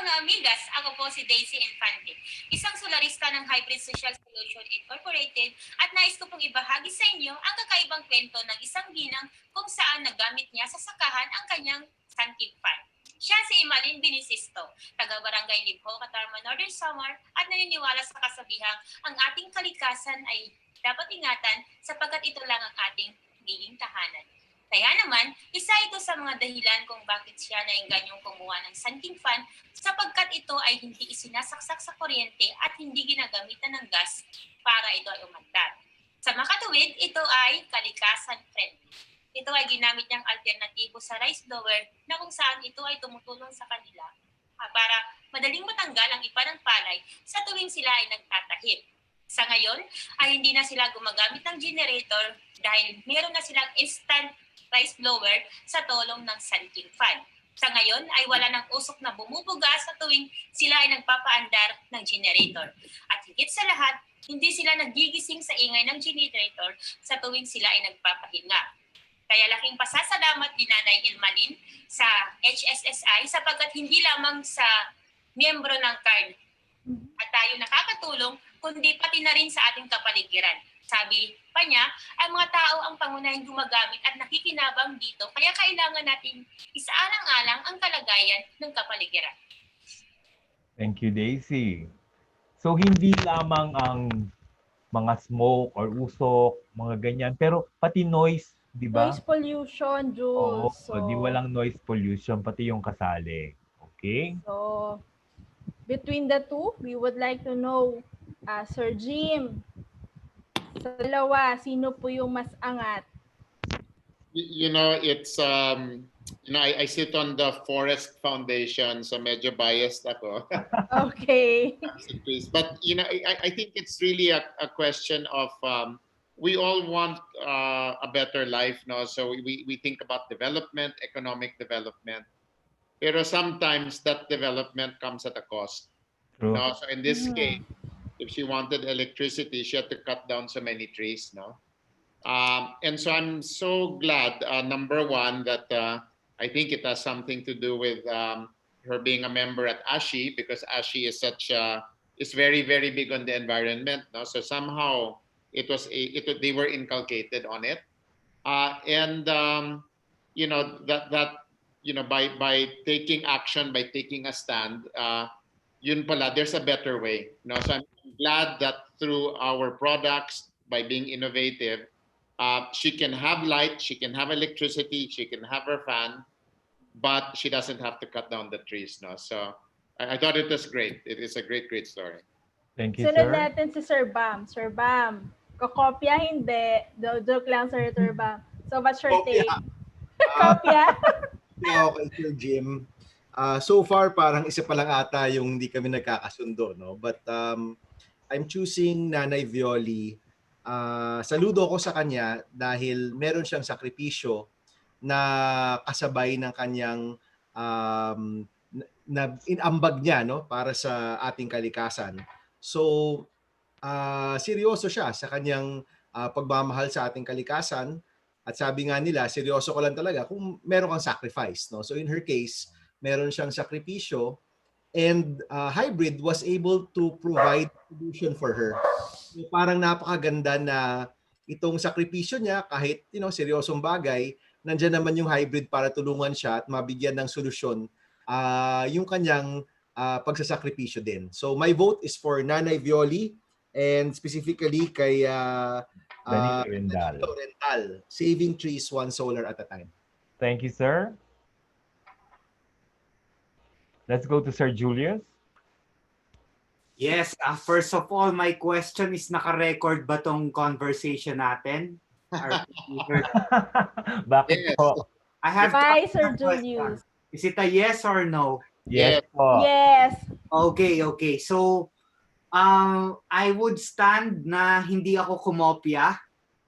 Mga amigas, ako po si Daisy Infante, isang solarista ng Hybrid Social Solution Incorporated at nais ko pong ibahagi sa inyo ang kakaibang kwento ng isang ginang kung saan nagamit niya sa sakahan ang kanyang santib fan. Siya si Imalin Binisisto, taga-barangay Libho, Katarma, Northern Samar at naniniwala sa kasabihang ang ating kalikasan ay dapat ingatan sapagkat ito lang ang ating giging tahanan. Kaya naman, isa ito sa mga dahilan kung bakit siya naingganyong kumuha ng sunking fan sapagkat ito ay hindi isinasaksak sa kuryente at hindi ginagamitan ng gas para ito ay umandar. Sa makatuwid, ito ay kalikasan friendly. Ito ay ginamit niyang alternatibo sa rice blower na kung saan ito ay tumutulong sa kanila para madaling matanggal ang ipa ng palay sa tuwing sila ay nagtatahip. Sa ngayon, ay hindi na sila gumagamit ng generator dahil meron na silang instant rice blower sa tulong ng sunking fan. Sa ngayon ay wala ng usok na bumubuga sa tuwing sila ay nagpapaandar ng generator. At higit sa lahat, hindi sila nagigising sa ingay ng generator sa tuwing sila ay nagpapahinga. Kaya laking pasasalamat din Nanay Ilmanin sa HSSI sapagkat hindi lamang sa miyembro ng CARD at tayo nakakatulong, kundi pati na rin sa ating kapaligiran. Sabi pa niya, ang mga tao ang pangunahing gumagamit at nakikinabang dito, kaya kailangan natin isaalang-alang ang kalagayan ng kapaligiran. Thank you, Daisy. So, hindi lamang ang mga smoke or usok, mga ganyan, pero pati noise, di ba? Noise pollution, Oo, Jules. di walang noise pollution, pati yung kasali. Okay? So, between the two, we would like to know, Sir Jim, sa dalawa, sino po yung mas angat? You know, it's you know, I sit on the Forest Foundation, so medyo biased ako. Okay. But you know, I think it's really a question of we all want a better life, no? So we think about development, economic development, pero sometimes that development comes at a cost. True. No? So in this case, if she wanted electricity, she had to cut down so many trees, no? And so I'm so glad, number one, that I think it has something to do with her being a member at ASHI, because ASHI is is very, very big on the environment, no? So somehow they were inculcated on it. And you know, you know, by taking action, by taking a stand, yun pala, there's a better way. No? So I'm glad that through our products, by being innovative, she can have light, she can have electricity, she can have her fan, but she doesn't have to cut down the trees. No? So I thought it was great. It is a great, great story. Thank you, Sunod sir. natin si Sir Bam. Sir Bam, kakopya hindi. Joke lang, Sir Bam. So what's your take? Kopya? Okay, Sir Jim. So far, parang isa pa lang ata yung hindi kami nagkakasundo, no? But I'm choosing Nanay Violi. Saludo ako sa kanya dahil meron siyang sakripisyo na kasabay ng kanyang na inambag niya, no, para sa ating kalikasan. So, seryoso siya sa kanyang pagmamahal sa ating kalikasan. At sabi nga nila, seryoso ko lang talaga kung meron kang sacrifice, no? So in her case, meron siyang sakripisyo, and Hybrid was able to provide solution for her. So parang napakaganda na itong sakripisyo niya, kahit seryosong bagay, nandiyan naman yung Hybrid para tulungan siya at mabigyan ng solusyon yung kanyang pagsasakripisyo din. So my vote is for Nanay Violi, and specifically kay Danilo Rendal. Saving trees one solar at a time. Thank you, sir. Let's go to Sir Julius. Yes, first of all, my question is, naka-record ba tong conversation natin? Bakit po? I have Bye, Sir Julius. Is it a yes or no? Yes po. Yes. Okay. So, I would stand na hindi ako kumopya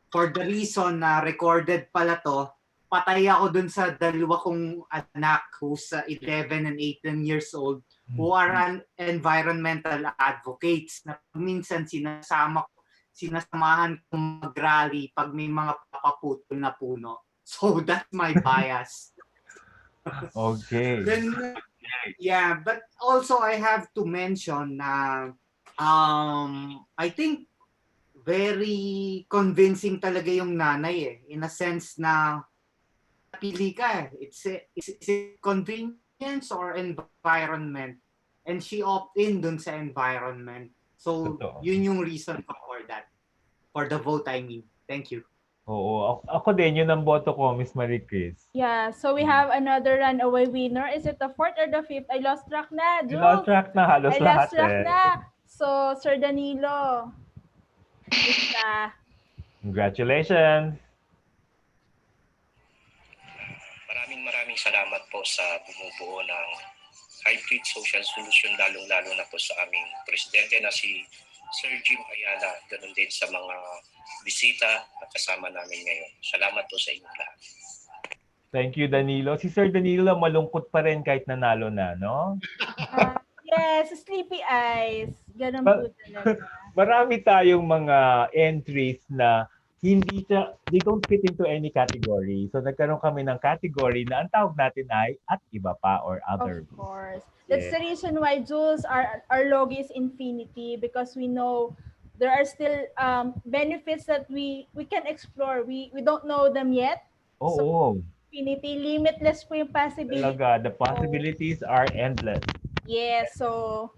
for the reason na recorded pala to patay ako dun sa dalawa kong anak who's 11 and 18 years old who are environmental advocates na minsan sinasamahan kong mag-rally pag may mga papaputol na puno. So that's my bias. Okay. Then, yeah, but also I have to mention na I think very convincing talaga yung nanay eh, in a sense na pili ka eh. It's convenience or environment, and she opt in dun sa environment. So yun yung reason ko for that, for the vote I mean. Thank you. Oo, ako din yun ang boto ko, Miss Marie Chris. Yeah, so we have another runaway winner. Is it the 4th or the 5th? I lost track na, Jules. Lost track na, halos I lahat lost track eh. na. So, Sir Danilo. Isa. Congratulations. Maraming salamat po sa bumubuo ng hybrid social solution, lalong-lalo na po sa aming presidente na si Sir Jim Ayala, ganun din sa mga bisita na kasama namin ngayon. Salamat po sa inyo lahat. Thank you, Danilo. Si Sir Danilo malungkot pa rin kahit nanalo na, no? Yes, sleepy eyes. Ganun po talaga. Marami tayong mga entries na they don't fit into any category. So nagkaroon kami ng category na ang tawag natin ay at iba pa or other. Of course. That's the reason why, Jules, our logo is infinity, because we know there are still benefits that we can explore. We don't know them yet. Oo. Infinity, limitless po yung possibility. Talaga, the possibilities are endless. Yes, so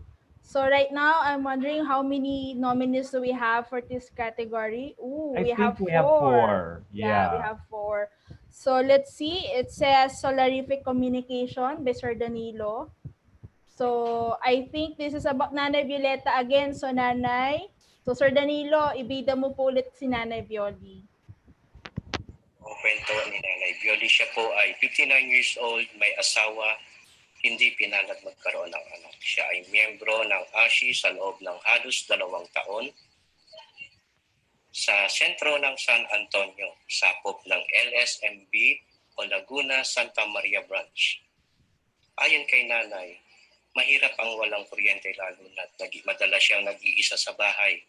right now I'm wondering how many nominees do we have for this category? Ooh, I we think have we have 4. Yeah, we have 4. So let's see. It says solarific communication by Sir Danilo. So I think this is about Nanay Violeta again. So Nanay, so Sir Danilo, ibida mo po ulit si Nanay Violi. Ang kwento ni Nanay Violi, siya po ay 59 years old, may asawa, hindi pinalad magkaroon ng anak. Siya ay miyembro ng ASHI sa loob ng halos 2 taon sa sentro ng San Antonio, sakop ng LSMB o Laguna Santa Maria Branch. Ayon kay Nanay, mahirap ang walang kuryente lalo na madalas siyang nag-iisa sa bahay.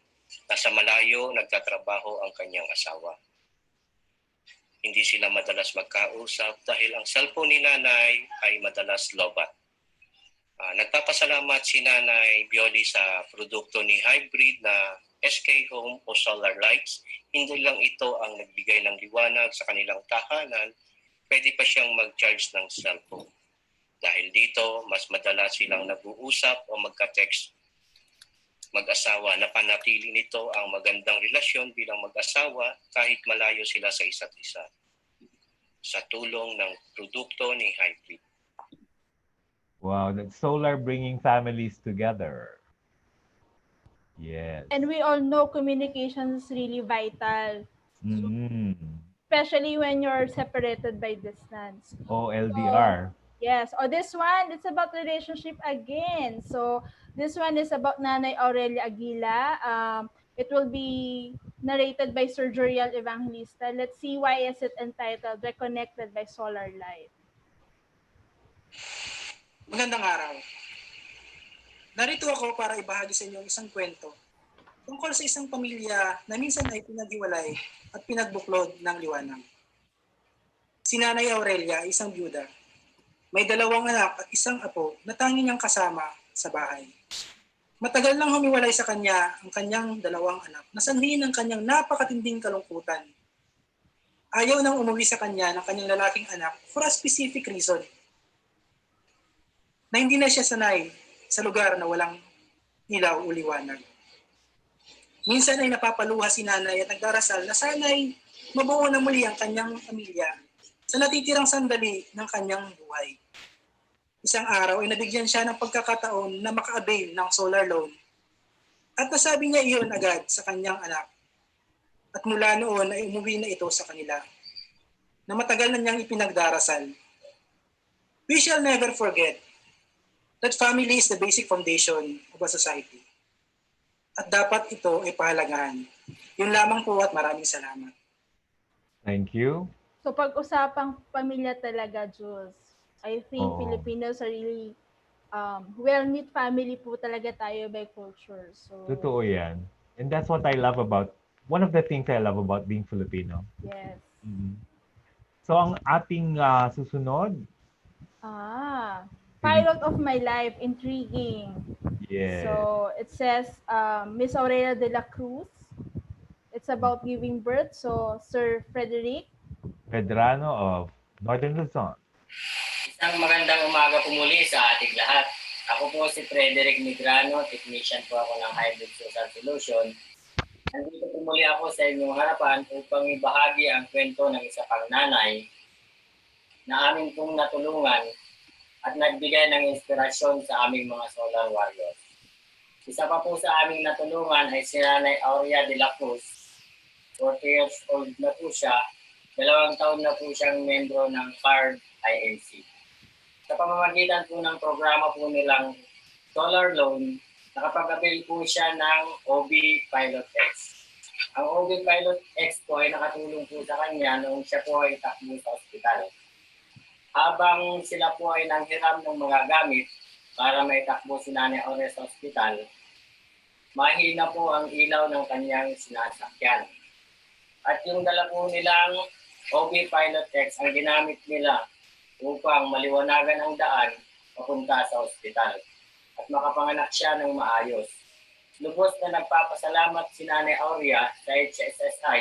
Nasa malayo, nagtatrabaho ang kanyang asawa. Hindi sila madalas magkausap dahil ang cellphone ni Nanay ay madalas lobat. Nagpapasalamat si Nanay Violi sa produkto ni Hybrid na SK Home o Solar Lights. Hindi lang ito ang nagbigay ng liwanag sa kanilang tahanan, pwede pa siyang mag-charge ng cellphone. Dahil dito, mas madalas silang nag-uusap o magka-text mag-asawa. Napanatili nito ang magandang relasyon bilang mag-asawa kahit malayo sila sa isa't isa sa tulong ng produkto ni Hybrid. Wow, that's solar bringing families together. Yes. And we all know communication is really vital. Especially when you're separated by distance. O LDR. Yes. This one, it's about relationship again. So this one is about Nanay Aurelia Aguila. It will be narrated by Sir Juriel Evangelista. Let's see why is it entitled Reconnected by Solar Light. Magandang araw. Narito ako para ibahagi sa inyo isang kwento tungkol sa isang pamilya na minsan ay pinaghiwalay at pinagbuklod ng liwanag. Si Nanay Aurelia ay isang byuda. May 2 anak at isang apo na tangi niyang kasama sa bahay. Matagal nang humiwalay sa kanya ang kanyang 2 anak na sanhi ng kanyang napakatinding kalungkutan. Ayaw nang umuwi sa kanya ng kanyang lalaking anak for a specific reason. Na hindi na siya sanay sa lugar na walang ilaw o liwanag. Minsan ay napapaluha si Nanay at nagdarasal na sana'y mabuo na muli ang kanyang pamilya sa natitirang sandali ng kanyang buhay. Isang araw ay nabigyan siya ng pagkakataon na maka-avail ng solar loan. At nasabi niya iyon agad sa kanyang anak. At mula noon ay umuwi na ito sa kanila, na matagal na niyang ipinagdarasal. We shall never forget that family is the basic foundation of a society. At dapat ito ay pahalagahan. Yun lamang po at maraming salamat. Thank you. So pag-usapang pamilya talaga, Jules, I think Oo. Filipinos are really well-knit family po talaga tayo by culture. So, Totoo yan. And that's what I love about, one of the things I love about being Filipino. yes. Mhm. So ang ating susunod, Pilot of my life, intriguing. yeah, So, it says Miss Aurelia de la Cruz. It's about giving birth. So, Sir Frederick. Pedrano of Northern Luzon. Isang magandang umaga po muli sa ating lahat. Ako po si Frederick Migrano, technician po ako ng Hybrid Social Solution. Nandito po muli ako sa inyong harapan upang ibahagi ang kwento ng isa pang nanay na amin pong natulungan at nagbigay ng inspirasyon sa aming mga solar warriors. Isa pa po sa aming natulungan ay si Nanay Aurea de la Cruz. 40 years old na po siya. 2 taon na po siyang membro ng CARD INC. Sa pamamagitan po ng programa po nilang Solar Loan, nakapag-avail po siya ng OB Pilot X. Ang OB Pilot X po ay nakatulong po sa kanya noong siya po ay takbo sa ospital. Habang sila po ay nanghiram ng mga gamit para maitakbo si Nanay Aurea sa ospital, mahina po ang ilaw ng kanyang sinasakyan. At yung dala po nilang OB Pilot X ang ginamit nila upang maliwanagan ang daan papunta sa ospital at makapanganak siya ng maayos. Lubos na nagpapasalamat si Nanay Aurea sa HSSI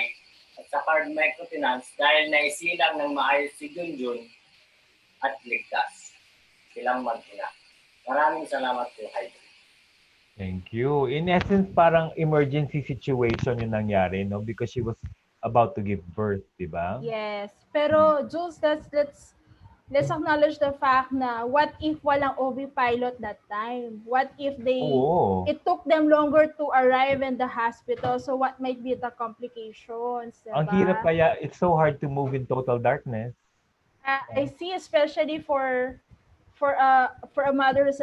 at sa Card Microfinance dahil naisilang ng maayos si Junjun at ligtas silang mag-ina. Maraming salamat po, Hybrid. Thank you. In essence, parang emergency situation yung nangyari, no? Because she was about to give birth, di ba? Yes. Pero, Jules, let's acknowledge the fact na what if walang OB pilot that time? What if it took them longer to arrive in the hospital? So what might be the complications? Diba? Ang hirap kaya, it's so hard to move in total darkness. I see, especially for a mother who's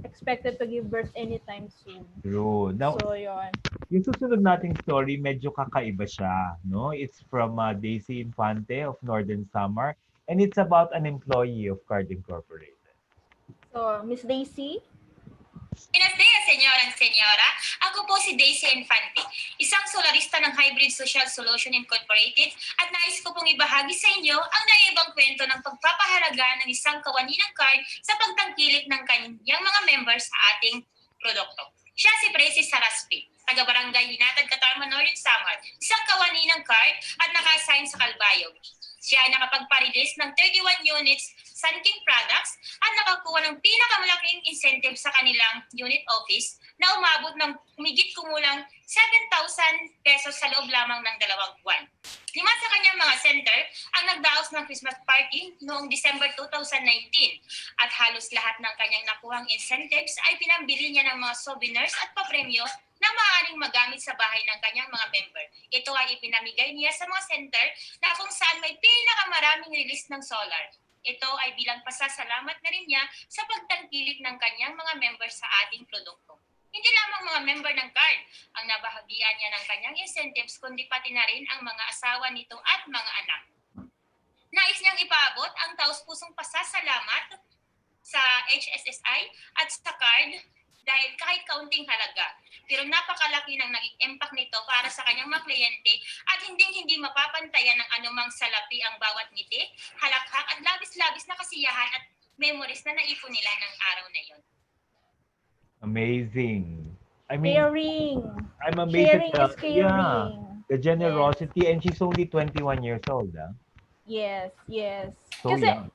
expected to give birth anytime soon. True. Now, So, yun. yung susunod nating story, medyo kakaiba siya, no? It's from Daisy Infante of Northern Samar, and it's about an employee of Card Incorporated. So, Miss Daisy? Buenos días, senyora. Ako po si Daisy Infante, isang solarista ng Hybrid Social Solution Incorporated at nais ko pong ibahagi sa inyo ang naiibang kwento ng pagpapahalaga ng isang kawani ng card sa pagtangkilik ng kanyang mga members sa ating produkto. Siya si Presi Saraspi, taga-barangay Hinatad, Katarman, Northern Samar, isang kawani ng card at naka-assign sa Calbayog. Siya ay nakapagpa-release ng 31 units Sun King products at nakakuha ng pinakamalaking incentive sa kanilang unit office na umabot ng humigit kumulang 7,000 pesos sa loob lamang ng 2 buwan. 5 sa kanyang mga center ang nagdaos ng Christmas party noong December 2019 at halos lahat ng kanyang nakuhang incentives ay pinambili niya ng mga souvenirs at papremyo na maaaring magamit sa bahay ng kanyang mga member. Ito ay ipinamigay niya sa mga center na kung saan may pinakamaraming release ng solar. Ito ay bilang pasasalamat na rin niya sa pagtangkilik ng kanyang mga member sa ating produkto. Hindi lamang mga member ng card ang nabahagian niya ng kanyang incentives, kundi pati na rin ang mga asawa nito at mga anak. Nais niyang ipaabot ang taus-pusong pasasalamat sa HSSI at sa card dahil kahit kaunting halaga, pero napakalaki ng naging impact nito para sa kanyang mga kliyente at hindi mapapantayan ng anumang salapi ang bawat ngiti, halakhak at labis-labis na kasiyahan at memories na naipon nila ng araw na yon. Amazing. I mean, Caring. I'm amazed Sharing at is caring. the generosity, and she's only 21 years old. Yes. So Kasi young.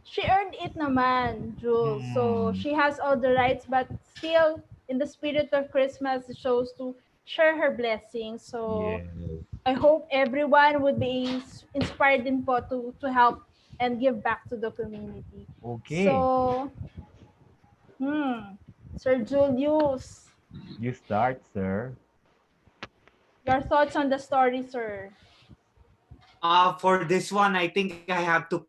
she earned it naman, Jules. So she has all the rights, but still, in the spirit of Christmas, she chose to share her blessings. So I hope everyone would be inspired din po to help and give back to the community. Okay. So, Sir Julius, You start, sir. your thoughts on the story, sir? For this one, I think I have to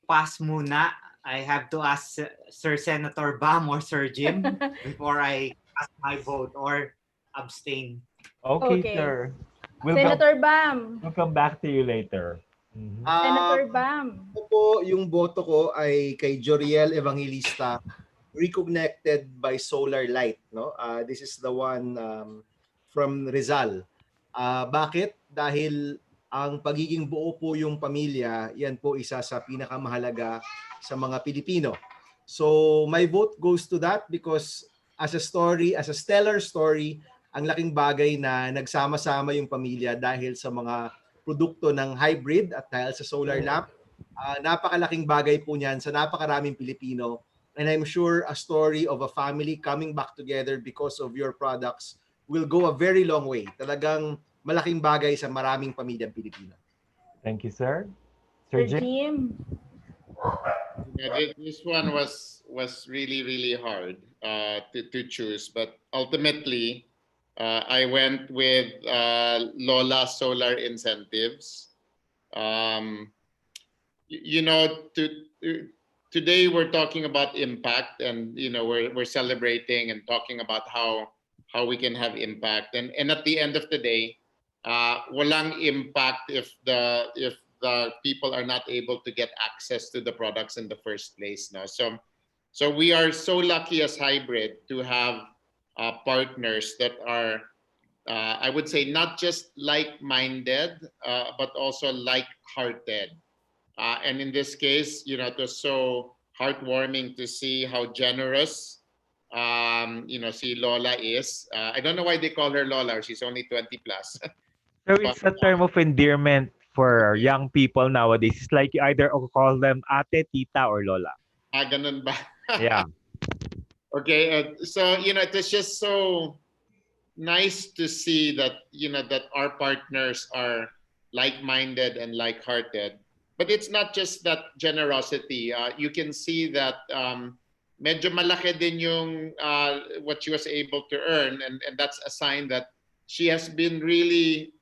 pass muna. I have to ask Sir Senator Bam or Sir Jim before I cast my vote or abstain. Okay, sir. Senator Bam. We'll come back to you later. Senator Bam. Ako po, yung boto ko ay kay Joriel Evangelista, reconnected by solar light. No, this is the one from Rizal. Bakit? Dahil ang pagiging buo po yung pamilya, yan po isa sa pinakamahalaga sa mga Pilipino. So my vote goes to that because as a story, as a stellar story, ang laking bagay na nagsama-sama yung pamilya dahil sa mga produkto ng hybrid at dahil sa solar lamp. Napakalaking bagay po niyan sa napakaraming Pilipino. And I'm sure a story of a family coming back together because of your products will go a very long way. Talagang malaking bagay sa maraming pamilyang Pilipino. Thank you, sir. Sir Jim. Yeah, this one was really hard to choose, but ultimately I went with Lola Solar Incentives. Today we're talking about impact, and we're celebrating and talking about how we can have impact, and at the end of the day, walang impact if the people are not able to get access to the products in the first place. No, so we are so lucky as Hybrid to have partners that are, I would say, not just like-minded, but also like-hearted. And in this case, it was so heartwarming to see how generous, si Lola is. I don't know why they call her Lola. She's only 20 plus. So it's a term of endearment for young people nowadays. It's like you either call them ate, tita, or lola. Ganun ba? Yeah. Okay. So, it was just so nice to see that, that our partners are like-minded and like-hearted. But it's not just that generosity. You can see that medyo malaki din yung what she was able to earn, and that's a sign that she has been really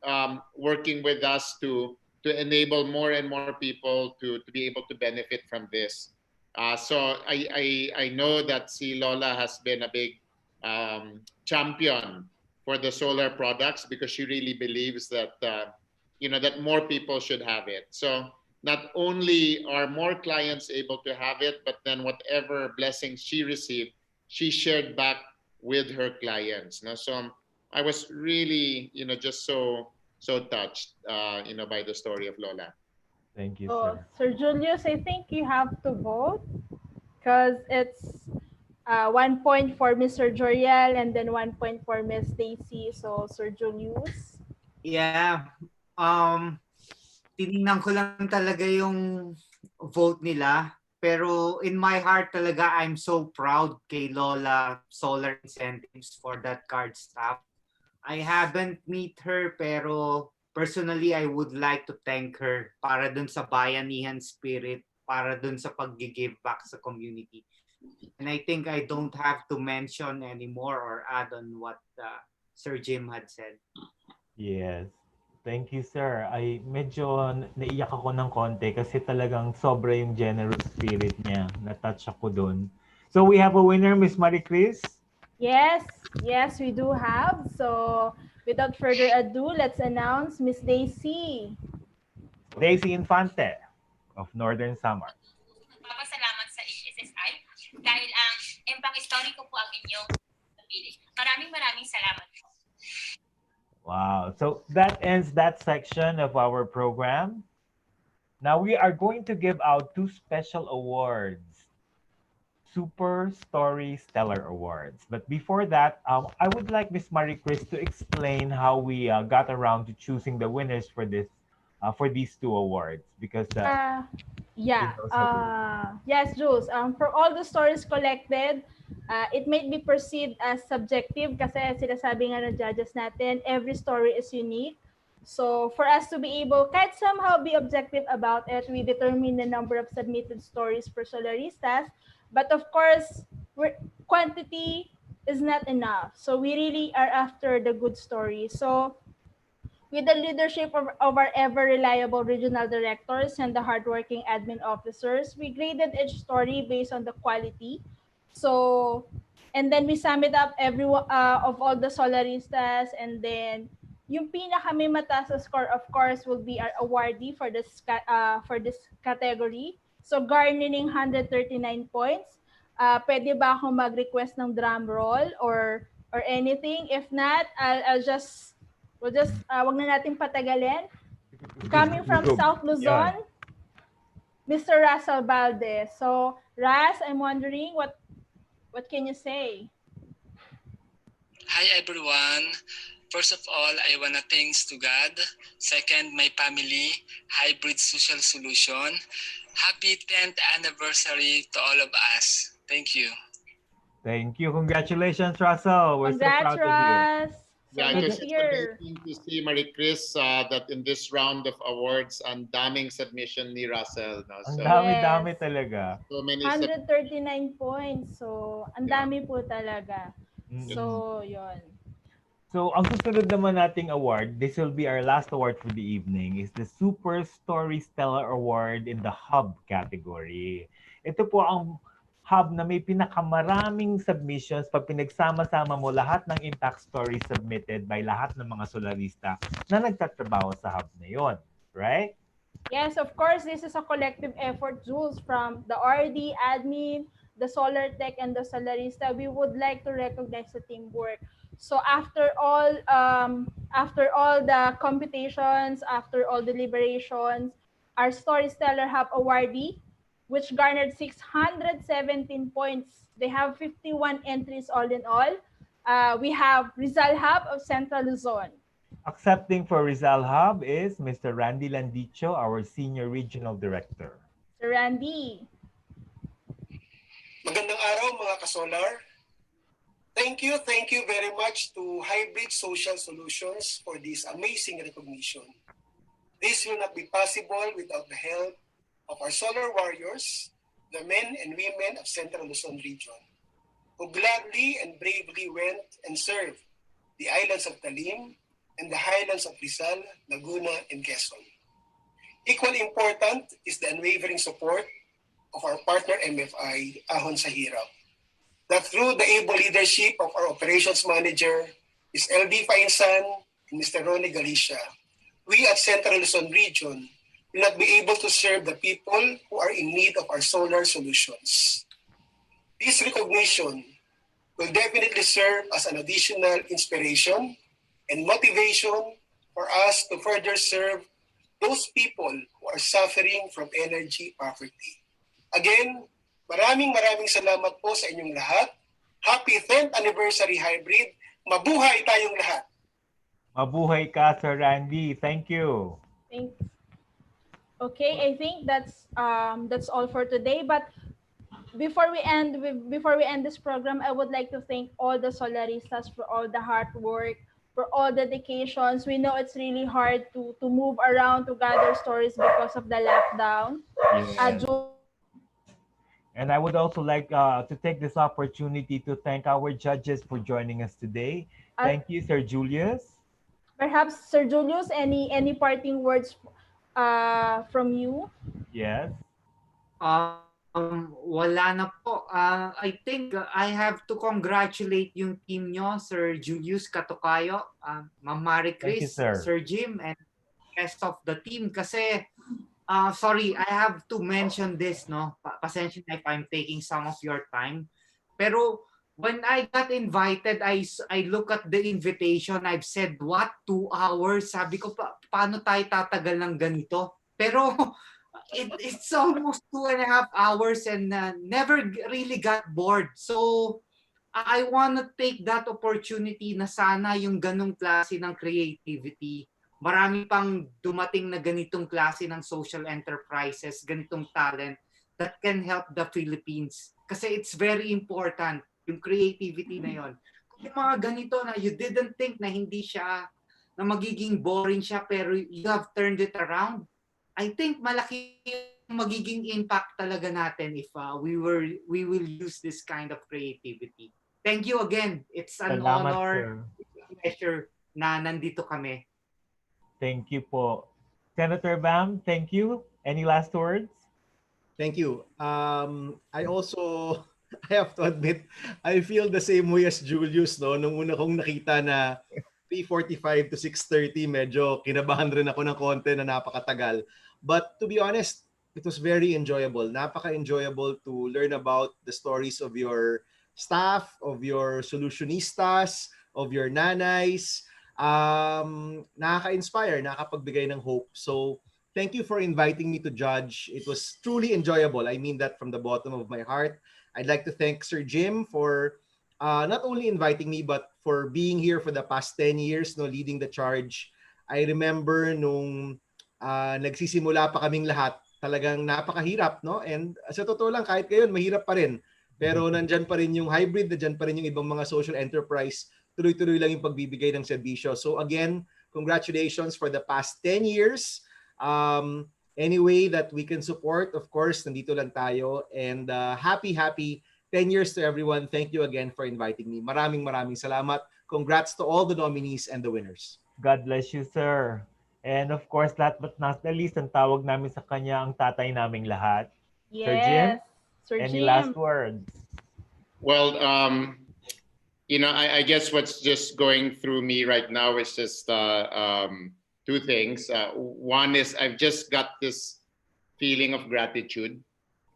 working with us to enable more and more people to be able to benefit from this. So I know that si Lola has been a big champion for the solar products because she really believes that that more people should have it. So not only are more clients able to have it, but then whatever blessings she received, she shared back with her clients. No? So I was really, just so touched, by the story of Lola. Thank you, So, sir. Sir Julius, I think you have to vote because it's 1 point for Mr. Joriel and then 1 point for Miss Stacy. So, Sir Julius. Yeah. Tiningnan ko lang talaga yung vote nila. Pero in my heart talaga, I'm so proud kay Lola Solar Incentives for that card staff. I haven't meet her, pero personally, I would like to thank her para dun sa bayanihan spirit, para dun sa pag-give back sa community. And I think I don't have to mention anymore or add on what Sir Jim had said. Yes. Thank you, sir. Ay medyo naiyak ako ng konti kasi talagang sobra yung generous spirit niya. Na-touch ako doon. So we have a winner, Miss Marie Chris. Yes, we do have. So without further ado, let's announce Miss Daisy. Daisy Infante of Northern Samar. Papasalamat sa HSSI dahil ang impact story ko po ang inyong napili. Maraming salamat po. Wow. So that ends that section of our program. Now we are going to give out 2 special awards. Super StoryStellar Awards. But before that, I would like Miss Marie Chris to explain how we got around to choosing the winners for these 2 awards because yes, Jules. For all the stories collected, it may be perceived as subjective kasi sinasabi nga ng judges natin, every story is unique. So for us to be able, kahit somehow be objective about it, we determine the number of submitted stories for solaristas. But of course, quantity is not enough. So we really are after the good stories. So with the leadership of our ever reliable regional directors and the hardworking admin officers, we graded each story based on the quality. So, and then we sum it up of all the solaristas, and then Yung pinaka may mataas na score, of course, will be our awardee for this category. So garnering 139 points. Pwede ba akong mag-request ng drum roll or anything? If not, wag na natin patagalin. Coming from South Luzon, Mr. Russell Valdez. So, Ras, I'm wondering what can you say? Hi everyone. First of all, I want to thanks to God. Second, my family, Hybrid Social Solution. Happy 10th anniversary to all of us. Thank you. Thank you. Congratulations, Russell. We're so proud of you. Yeah, it was amazing to see Marie Chris that in this round of awards, ang daming submission ni Russell. No? Ang dami-dami talaga. So many 139 points. So, ang dami po talaga. So, yon. So, ang susunod naman nating award, this will be our last award for the evening, is the Super StoryStellar Award in the Hub category. Ito po ang hub na may pinakamaraming submissions pag pinagsama-sama mo lahat ng impact stories submitted by lahat ng mga solarista na nagtatrabaho sa hub na yon, right? Yes, of course, this is a collective effort, Jules, from the RD, admin, the Solar Tech, and the Solarista. We would like to recognize the teamwork. So after all the competitions, after all deliberations, our StoryStellar Hub awardee, which garnered 617 points. They have 51 entries all in all. We have Rizal Hub of Central Luzon. Accepting for Rizal Hub is Mr. Randy Landicho, our Senior Regional Director. Sir Randy. Magandang araw mga ka-solar. Thank you very much to Hybrid Social Solutions for this amazing recognition. This will not be possible without the help of our solar warriors, the men and women of Central Luzon region, who gladly and bravely went and served the islands of Talim and the highlands of Rizal, Laguna, and Quezon. Equally important is the unwavering support of our partner MFI, Ahon sa Hirap, that through the able leadership of our operations manager, Ms. LB Fainsan and Mr. Ronnie Galicia, we at Central Luzon region will not be able to serve the people who are in need of our solar solutions. This recognition will definitely serve as an additional inspiration and motivation for us to further serve those people who are suffering from energy poverty. Again, maraming salamat po sa inyong lahat. Happy 10th anniversary Hybrid. Mabuhay tayong lahat. Mabuhay ka, Sir Randy. Thank you. Thanks. Okay, I think that's all for today. But before we end this program, I would like to thank all the solaristas for all the hard work, for all dedications. We know it's really hard to move around to gather stories because of the lockdown. Yes. And I would also like to take this opportunity to thank our judges for joining us today. Thank you, Sir Julius. Perhaps, Sir Julius, any parting words from you? Yes. Wala na po. I think I have to congratulate yung team nyo, Sir Julius Katokayo, Ma'am Marie Chris, Sir Jim, and rest of the team. Kasi, sorry, I have to mention this, no? Pasensya na if I'm taking some of your time. Pero when I got invited, I look at the invitation, I've said, what, 2 hours? Sabi ko, paano tayo tatagal ng ganito? Pero it's almost 2.5 hours and never really got bored. So I want to take that opportunity na sana yung ganong klase ng creativity. Marami pang dumating na ganitong klase ng social enterprises, ganitong talent that can help the Philippines. Kasi it's very important, yung creativity na yon. Kung yung mga ganito na you didn't think na hindi siya, na magiging boring siya, pero you have turned it around, I think malaki yung magiging impact talaga natin if we will use this kind of creativity. Thank you again. It's an honor, pleasure na nandito kami. Thank you po. Senator Bam, thank you. Any last words? Thank you. I have to admit, I feel the same way as Julius, no? Nung una kong nakita na 3:45 to 6:30, medyo kinabahan rin ako ng konti na napakatagal. But to be honest, it was very enjoyable. Napaka-enjoyable to learn about the stories of your staff, of your solutionistas, of your nanays. Nakaka-inspire, nakakapagbigay ng hope. So, thank you for inviting me to judge. It was truly enjoyable. I mean that from the bottom of my heart. I'd like to thank Sir Jim for not only inviting me, but for being here for the past 10 years, no, leading the charge. I remember nung nagsisimula pa kaming lahat, talagang napakahirap, no? And sa totoo lang, kahit ngayon, mahirap pa rin. Pero nandyan pa rin yung hybrid, nandyan pa rin yung ibang mga social enterprise, tuloy-tuloy lang yung pagbibigay ng serbisyo. So again, congratulations for the past 10 years. Any way that we can support, of course, nandito lang tayo. And happy 10 years to everyone. Thank you again for inviting me. Maraming salamat. Congrats to all the nominees and the winners. God bless you, sir. And of course, last but not the least, ang tawag namin sa kanya ang tatay naming lahat. Sir Jim, Sir any Jim. last words? Well, I guess what's just going through me right now is just two things. One is I've just got this feeling of gratitude.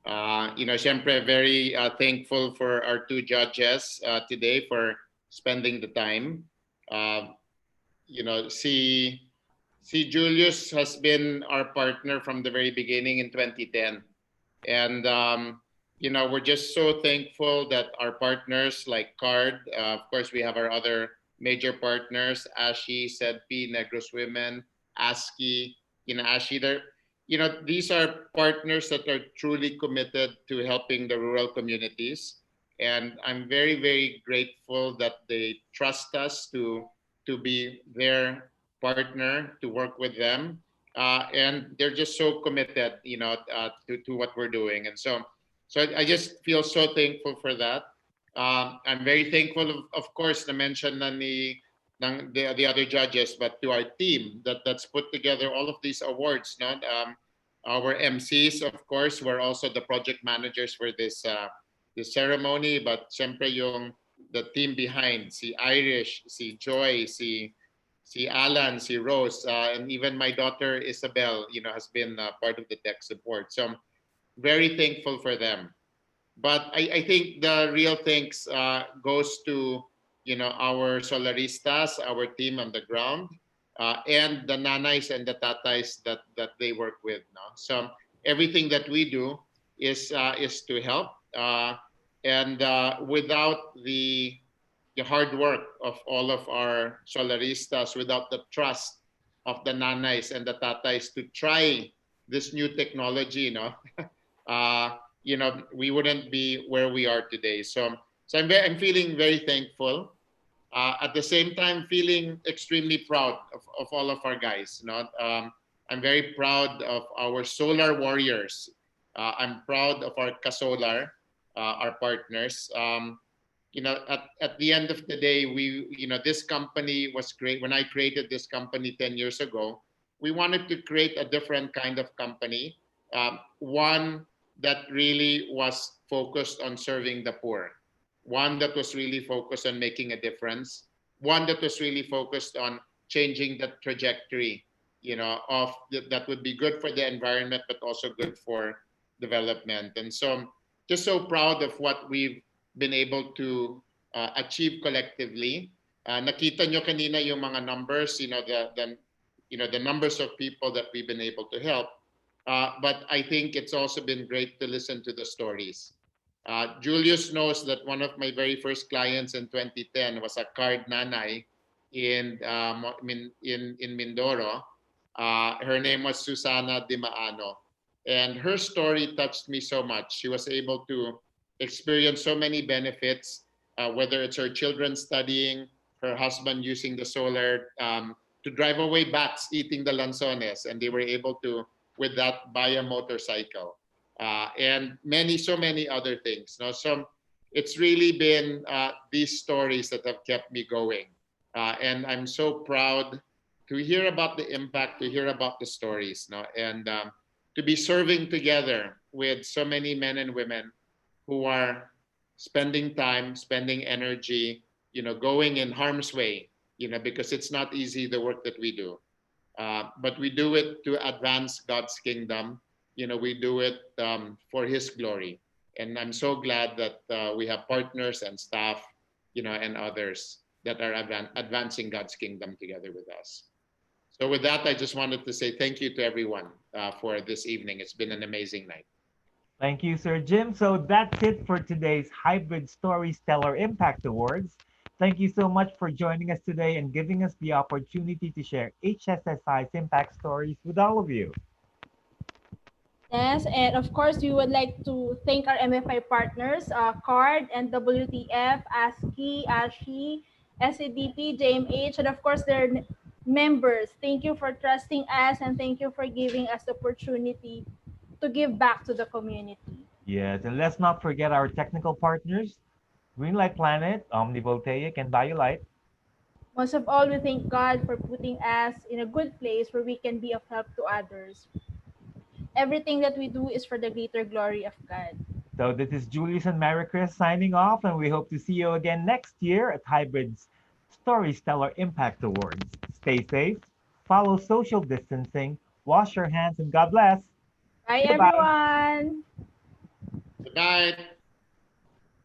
Syempre very thankful for our two judges today for spending the time. Si Julius has been our partner from the very beginning in 2010. And, we're just so thankful that our partners like CARD, of course, we have our other major partners, ASHI, SEDP, Negros Women, ASCII, ASHI. These are partners that are truly committed to helping the rural communities. And I'm very, very grateful that they trust us to be their partner, to work with them. And they're just so committed, to what we're doing. And so I just feel so thankful for that. I'm very thankful, of course, to mention the other judges, but to our team that's put together all of these awards. Our MCs, of course, were also the project managers for this ceremony, but siyempre the team behind, si Irish, si Joy, si Alan, si Rose, and even my daughter Isabel, has been part of the tech support. So I'm very thankful for them. But I think the real thanks goes to our solaristas, our team on the ground, and the nanays and the tatays that they work with. So everything that we do is to help, and without the hard work of all of our solaristas, without the trust of the nanays and the tatays to try this new technology, we wouldn't be where we are today. So I'm feeling very thankful. At the same time, feeling extremely proud of all of our guys. I'm very proud of our solar warriors. I'm proud of our kasolar, our partners. At the end of the day, this company was great. When I created this company 10 years ago, we wanted to create a different kind of company, one that really was focused on serving the poor, one that was really focused on making a difference, one that was really focused on changing the trajectory, that would be good for the environment, but also good for development. And so just so proud of what we've been able to achieve collectively. Nakita nyo kanina yung mga numbers, the numbers of people that we've been able to help. But I think it's also been great to listen to the stories. Julius knows that one of my very first clients in 2010 was a CARD nanay in Mindoro. Her name was Susana Di Maano. And her story touched me so much. She was able to experience so many benefits, whether it's her children studying, her husband using the solar to drive away bats eating the lanzones, and they were able to, with that, buy a motorcycle, and so many other things. So it's really been these stories that have kept me going, and I'm so proud to hear about the impact, to hear about the stories, and to be serving together with so many men and women who are spending time, spending energy, going in harm's way because it's not easy, the work that we do. But we do it to advance God's kingdom. We do it for His glory. And I'm so glad that we have partners and staff, and others that are advancing God's kingdom together with us. So with that, I just wanted to say thank you to everyone for this evening. It's been an amazing night. Thank you, Sir Jim. So that's it for today's Hybrid StoryStellar Impact Awards. Thank you so much for joining us today and giving us the opportunity to share HSSI's impact stories with all of you. Yes, and of course, we would like to thank our MFI partners, CARD and WTF, ASCII, ASHI, SADP, JMH, and of course, their members. Thank you for trusting us and thank you for giving us the opportunity to give back to the community. Yes, and let's not forget our technical partners, Greenlight Planet, Omnivoltaic, and BioLite. Most of all, we thank God for putting us in a good place where we can be of help to others. Everything that we do is for the greater glory of God. So this is Julius and Mary Chris signing off, and we hope to see you again next year at Hybrid's StoryStellar Impact Awards. Stay safe, follow social distancing, wash your hands, and God bless. Bye, Goodbye. everyone. Good night.